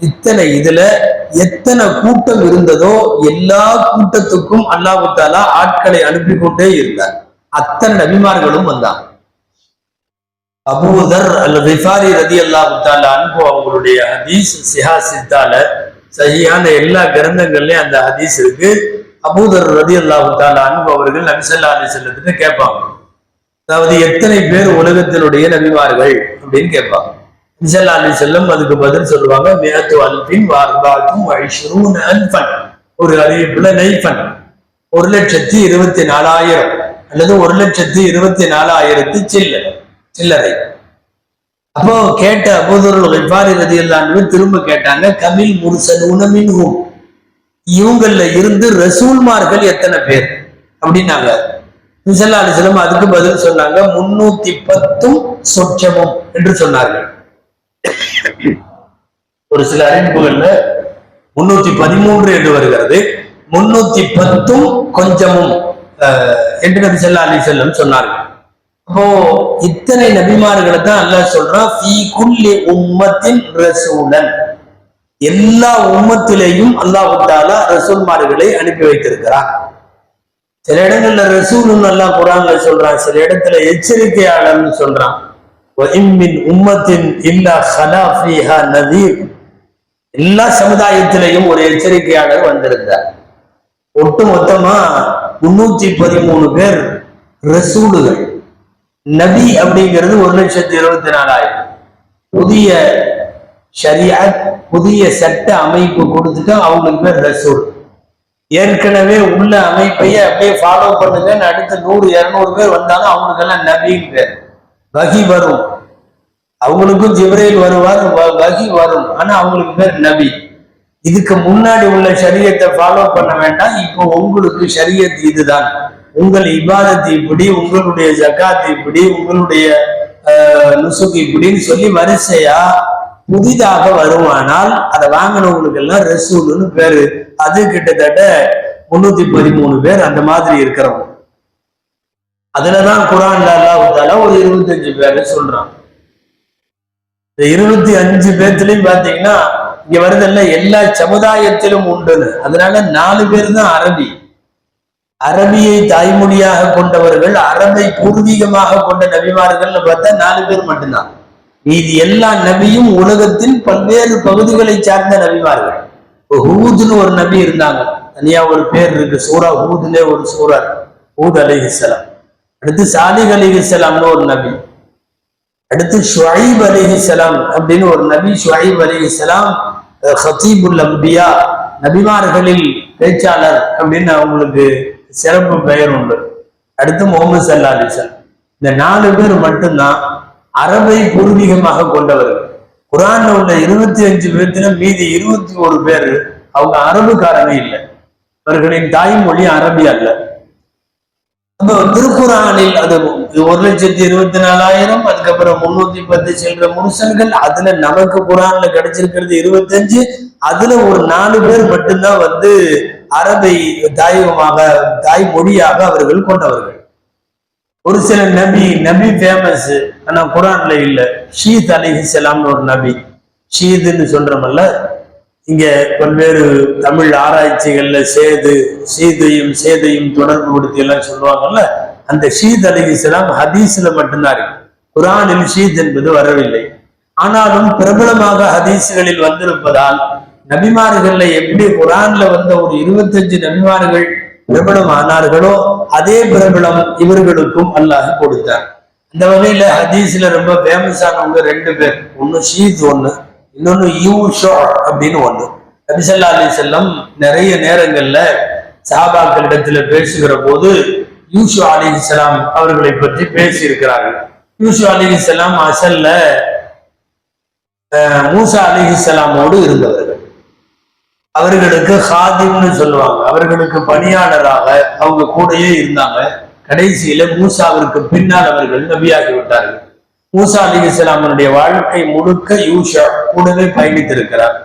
இத்தனை இதுல எத்தனை கூட்டம் இருந்ததோ எல்லா கூட்டத்துக்கும் அல்லாஹ் தஆலா ஆட்களை அனுப்பி கொண்டே இருந்தார். அத்தனை நபிமார்களும் வந்தாங்க. அபூதர் அல்-கிஃபாரி ரலியல்லாஹு தஆலா அன்ஹு அவங்களுடைய ஹதீஸ் சிஹாசித்தால சஹீஹான எல்லா கிரந்தங்கள்லயும் அந்த ஹதீஸ் இருக்கு. அபூதர் ரலியல்லாஹு தஆலா அன்ஹு அவர்கள் நபி ஸல்லல்லாஹு அலைஹி வஸல்லத்திட்ட கேட்பாங்க, அதாவது எத்தனை பேர் உலகத்தினுடைய நபிமார்கள் அப்படின்னு கேட்பாங்க. நபி ஸல்லல்லாஹு அலைஹி வஸல்லம் அதுக்கு பதில் சொல்லுவாங்க, 124,000, ஒரு அறிவிப்புல நைஃபன் 1,24,000 அல்லது 1,24,000 சில்லறை. அப்போ கேட்ட அபூதர் கிஃபாரி ரலியல்லாஹு அன்ஹு திரும்ப கேட்டாங்க, கமில் முர்சலூன மின்ஹும், இவங்கள்ல இருந்து ரசூல்மார்கள் எத்தனை பேர் அப்படின்னாங்க. நபி ஸல்லல்லாஹு அலைஹி வஸல்லம் அதுக்கு பதில் சொன்னாங்க, 310 சொச்சமும் என்று சொன்னார்கள். ஒரு சில அறிவிப்புகள்ல 313 என்று வருகிறது, 310 கொஞ்சமும் என்று நபி ஸல்லல்லாஹு அலைஹி வஸல்லம் சொன்னார்கள். அப்போ இத்தனை நபிமார்களை தான் அல்லாஹ் சொல்றான், ஃபீ குல்லி உம்மத்தின் ரசூலன், எல்லா உம்மத்திலேயும் அல்லாஹ் தஆலா ரசூல்மார்களை அனுப்பி வைத்திருக்கிறான். சில இடங்கள்ல ரசூலுன்னு அல்லாஹ் குர்ஆன்ல சொல்றான், சில இடத்துல எச்சரிக்கையாளர்னு சொல்றான். வஇம்மின் உம்மத்தின் இல்லா ஹலா ஃபீஹா நதீர், எல்லா சமுதாயத்திலையும் ஒரு எச்சரிக்கையாளர் வந்திருந்தார். ஒட்டு மொத்தமா 313 பேர் ரசூலுகள். நபி அப்படிங்கிறது 1,24,000. புதிய ஷரியத், புதிய சட்ட அமைப்பு கொடுத்துட்டு அவங்களுக்கு பேர் ரசூல். ஏற்கனவே உள்ள அமைப்பையே அப்படியே ஃபாலோ பண்ணுங்க, அடுத்த 100-200 பேர் வந்தாலும் அவங்களுக்கெல்லாம் நபின்னு பேர். வஹி வரும், அவங்களுக்கும் ஜிப்ரீல் வருவார், வஹி வரும், ஆனா அவங்களுக்கு பேர் நபி. இதுக்கு முன்னாடி உள்ள ஷரியத்தை ஃபாலோ பண்ண வேண்டாம், இப்போ உங்களுக்கு ஷரியத் இதுதான், உங்கள் இபாதத்து இப்படி, உங்களுடைய ஜகாத் இப்படி, உங்களுடைய நுசுக் இப்படின்னு சொல்லி வரிசையா புதிதாக வருமானால் அதை வாங்கினவங்களுக்கு எல்லாம் ரசூலுன்னு பேரு. அது கிட்டத்தட்ட 313 பேர் அந்த மாதிரி இருக்கிறவங்க. அதுலதான் குர்ஆன்ல அல்லாஹ் தஆலா ஒரு 25 பேரை சொல்றான். இந்த 25 பேர்த்திலையும் பாத்தீங்கன்னா இங்க வருதல்ல எல்லா சமுதாயத்திலும் உண்டுன்னு, அதனால 4 பேர் தான் அரபி. அரபியை தாய்மொழியாக கொண்டவர்கள், அரபை பூர்வீகமாக கொண்ட நபிமார்கள் பார்த்தா 4 பேர் மட்டும்தான். மீதி எல்லா நபியும் உலகத்தின் பல்வேறு பகுதிகளை சார்ந்த நபிமார்கள். ஹூத்னு ஒரு நபி இருந்தாங்க, தனியா ஒரு பேர் இருக்கு, சூரா ஹூத்னே ஒரு சூரா, ஹூத் அலைஹிஸ்ஸலாம். அடுத்து சாலிஹ் அலைஹிஸ்ஸலாம்னு ஒரு நபி. அடுத்து ஷுஐப் அலைஹிஸ்ஸலாம் அப்படின்னு ஒரு நபி. ஷுஐப் அலைஹிஸ்ஸலாம் ஹதீபுல் அம்பியா, நபிமார்களில் பேச்சாளர் அப்படின்னு அவங்களுக்கு சிறப்பு பெயர் உண்டு. அடுத்து முஹம்மது ஸல்லல்லாஹு அலைஹி வஸல்லம். இந்த 4 பேர் மட்டும்தான் அரபை பூர்வீகமாக கொண்டவர்கள். குரான்ல உள்ள 25 பேர்த்துல மீதி 21 பேர் அவங்க அரபுக்காரங்க இல்லை, அவர்களின் தாய்மொழி அரபி அல்ல. அப்ப திருக்குறானில் அது 1,24,000, அதுக்கப்புறம் 310 செல்ற முருசன்கள், அதுல நமக்கு குரான்ல கிடைச்சிருக்கிறது 25. அதுல ஒரு 4 பேர் மட்டும்தான் அரபை தாய்மொழியாக அவர்கள் கொண்டவர்கள். ஒரு சில நபி ஃபேமஸ், ஆனா குரான்ல இல்ல. ஷீத் அலைஹிஸ்ஸலாம்னு ஒரு நபி, ஷீதுன்னு சொல்றோம்ல, இங்க பல்வேறு தமிழ் ஆராய்ச்சிகள்ல சேதையும் தொடர்பு படுத்தி எல்லாம் சொல்லுவாங்கல்ல, அந்த ஷீத் அலைஹிஸ்ஸலாம் ஹதீஸ்ல மட்டும்தான் இருக்கு, குரானில் ஷீத் என்பது வரவில்லை. ஆனாலும் பிரபலமாக ஹதீஸ்களில் வந்திருப்பதால் நபிமார்கள்ல எப்படி குரான்ல ஒரு 25 நபிமார்கள் பிரபலம் ஆனார்களோ அதே பிரபலம் இவர்களுக்கும் அல்லாஹ் கொடுத்தார். இந்த வகையில ஹதீஸ்ல ரொம்ப ஃபேமஸ் ஆனவங்க 2 பேர், ஒன்னு ஷீத் ஒண்ணு, இன்னொன்னு யூஷா அப்படின்னு ஒண்ணு. நபி ஸல்லல்லாஹு அலைஹி வஸல்லம் நிறைய நேரங்கள்ல சஹாபாக்களிடத்துல பேசுகிற போது யூஷா அலைஹிஸ்ஸலாம் அவர்களை பற்றி பேசி இருக்கிறார்கள். யூஷா அலைஹிஸ்ஸலாம் அசல்ல மூசா அலைஹிஸ்ஸலாமோடு இருந்தவர்கள். அவர்களுக்கு ஹாதிம்னு சொல்லுவாங்க, அவர்களுக்கு பணியாளராக அவங்க கூடயே இருந்தாங்க. கடைசியில மூசாவிற்கு பின்னால் அவர்கள் நபியாகி விட்டார்கள். மூசா அலைஹிஸ்ஸலாமுடைய வாழ்க்கை முழுக்க யூஷா கூடவே பயணித்திருக்கிறார்.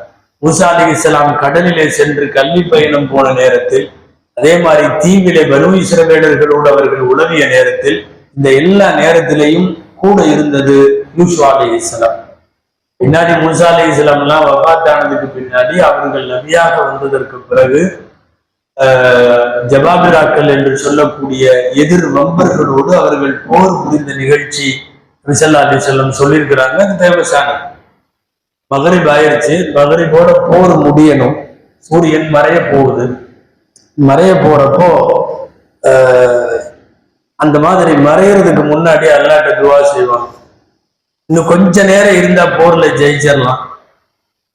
மூசா அலைஹிஸ்ஸலாம் கடலிலே சென்று கல்வி பயணம் போன நேரத்தில், அதே மாதிரி தீவிலே பனூ இஸ்ரவேலர்களோடு அவர்கள் உலவிய நேரத்தில், இந்த எல்லா நேரத்திலையும் கூட இருந்தது யூஷா அலைஹிஸ்ஸலாம். பின்னாடி மூசா அலைஹிஸ்ஸலாம் எல்லாம் வஃபாத்தானதுக்கு பின்னாடி அவர்கள் நபியாக வந்ததற்கு பிறகு ஜபாபிராக்கள் என்று சொல்லக்கூடிய எதிர் வம்பர்களோடு அவர்கள் போர் புரிந்த நிகழ்ச்சி நபி ஸல்லல்லாஹு அலைஹி வஸல்லம் சொல்லியிருக்கிறாங்க. அது ஃபேமஸானது. மகரிப் ஆயிடுச்சு, மகரிபோட போர் முடியணும், சூரியன் மறைய போகுது. மறைய போறப்போ அந்த மாதிரி மறையறதுக்கு முன்னாடி அல்லாஹ்ட்ட துஆ செய்வாங்க, இன்னும் கொஞ்ச நேரம் இருந்தா போர்ல ஜெயிச்சிடலாம்.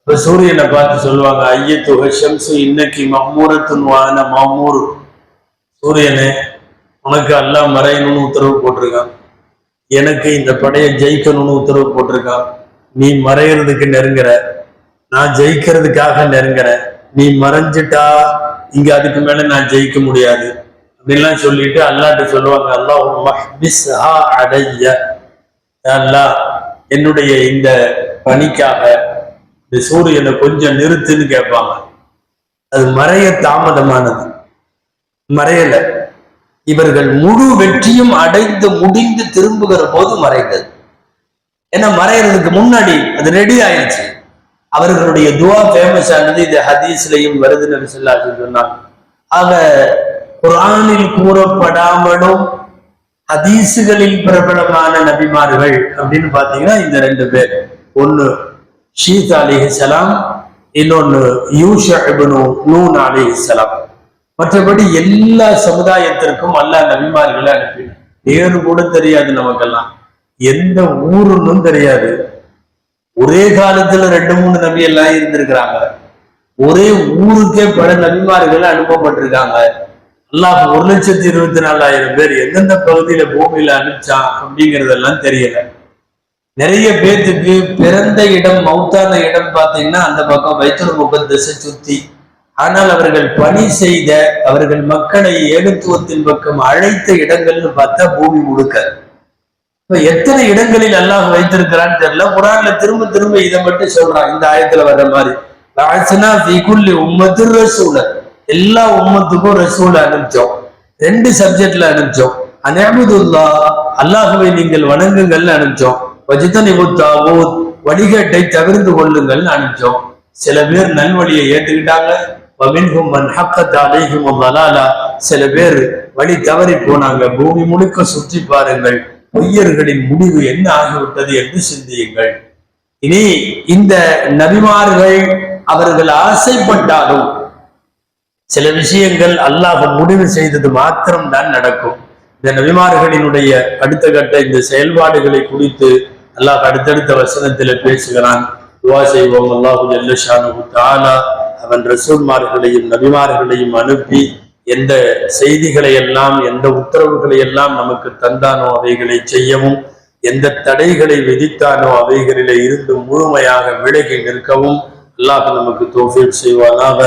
இப்ப சூரியனை பார்த்து சொல்லுவாங்க, ஐயத்துஹ ஷம்ஸு இன்னக்கி மஹ்மூரத்துன் வான மஹ்மூர், சூரியனே உனக்கு அல்லாஹ் மறையணும்னு உத்தரவு போட்டிருக்கான், எனக்கு இந்த படையை ஜெயிக்கணும்னு உத்தரவு போட்டிருக்கான். நீ மறைகிறதுக்கு நெருங்குற, நான் ஜெயிக்கிறதுக்காக நெருங்குறேன். நீ மறைஞ்சிட்டா இங்க அதுக்கு மேல நான் ஜெயிக்க முடியாது அப்படின்லாம் சொல்லிட்டு அல்லாஹ்ட்ட சொல்லுவாங்க, அல்லாஹும்மஹ்பிஸ்ஹா அலைய, அல்லாஹ் என்னுடைய இந்த பணிக்காக இந்த சூரியனை கொஞ்சம் நிறுத்துன்னு கேட்பாங்க. அது மறைய தாமதமானது, மறையல. இவர்கள் முழு வெற்றியும் அடைந்து முடிந்து திரும்புகிற போது மறைந்தது. ஏன்னா மறைகிறதுக்கு முன்னாடி அது ரெடி ஆயிடுச்சு. அவர்களுடைய துஆ ஃபேமஸ் ஆனது, இது ஹதீஸ்லையும் வருது, நபி ஸல்லல்லாஹு அலைஹி வஸல்லம் சொன்னாங்க. ஆக குர்ஆனில் கூறப்படாமலும் ஹதீஸுகளில் பிரபலமான நபிமார்கள் அப்படின்னு பாத்தீங்கன்னா இந்த 2 பேர், ஒன்னு ஷீத் அலைஹிஸ்ஸலாம், இன்னொன்னு யூஷா இப்னு நூன் அலைஹிஸ்ஸலாம். மற்றபடி எல்லா சமுதாயத்திற்கும் அல்லாஹ் நபிமார்களை அனுப்பினார். பேரு கூட தெரியாது நமக்கெல்லாம், எந்த ஊருன்னு தெரியாது. ஒரே காலத்துல 2-3 நபி எல்லாம் இருந்திருக்கிறாங்க. ஒரே ஊருக்கே பல நபிமார்கள் அனுப்பப்பட்டிருக்காங்க. அல்லாஹ் 1,24,000 பேர் எந்தெந்த பகுதியில பூமியில அனுப்பிச்சான் அப்படிங்கிறதெல்லாம் தெரியல. நிறைய பேத்துக்கு பிறந்த இடம் மௌத்தான இடம் பார்த்தீங்கன்னா அந்த பக்கம் பைத்துல் முகத்தஸை சுத்தி. ஆனால் அவர்கள் பணி செய்த, அவர்கள் மக்களை ஏகத்துவத்தின் பக்கம் அழைத்த இடங்கள்னு பார்த்தா பூமி முழுக்க. இப்ப எத்தனை இடங்களில் அல்லாஹ் வைத்திருக்கிறான்னு தெரியல. குர்ஆன்ல திரும்ப திரும்ப இதை மட்டும் சொல்றான். இந்த ஆயத்துல வர்ற மாதிரி எல்லா உம்மத்துக்கும் ரசூல அனுப்பிச்சோம். 2 சப்ஜெக்ட்ல அனுப்பிச்சோம். அன்அபுதுல்லாஹ், அல்லாஹ்வை நீங்கள் வணங்குங்கள்னு அனுப்பிச்சோம். வஜ்தனிபு தாகூத், வழிகேட்டை தவிர்த்து கொள்ளுங்கள்னு அனுப்பிச்சோம். சில பேர் நல்வழியை ஏற்றுக்கிட்டாங்க. வமின்ஹும் மன் ஹக்கத் அலைஹிம் ضلاலா, சில பேர் வழி தவறி போனாங்க. பூமி முழுக்க சுற்றி பாருங்கள், பொய்யர்களின் முடிவு என்ன ஆகிவிட்டது என்று சிந்தியுங்கள். இனி இந்த நபிமார்கள் அவர்கள் ஆசைப்பட்டாலும் சில விஷயங்கள் அல்லாஹ் முடிவு செய்தது மாத்திரம் தான் நடக்கும். இந்த நபிமார்களினுடைய அடுத்த கட்ட இந்த செயல்பாடுகளை குறித்து அல்லாஹ் அடுத்தடுத்த வசனத்தில பேசுகிறான். துஆ செய்வோம். அல்லாஹு ஜல்ல ஷானுஹு தஆலா அவன் ரசூல்மார்களையும் நபிமார்களையும் அனுப்பி எந்த செய்திகளை எல்லாம், எந்த உத்தரவுகளை எல்லாம் நமக்கு தந்தானோ அவைகளை செய்யவும், எந்த தடைகளை விதித்தானோ அவைகளிலே இருந்து முழுமையாக விலகி நிற்கவும் அல்லாஹ் நமக்கு தௌஃபீக் செய்வானாக.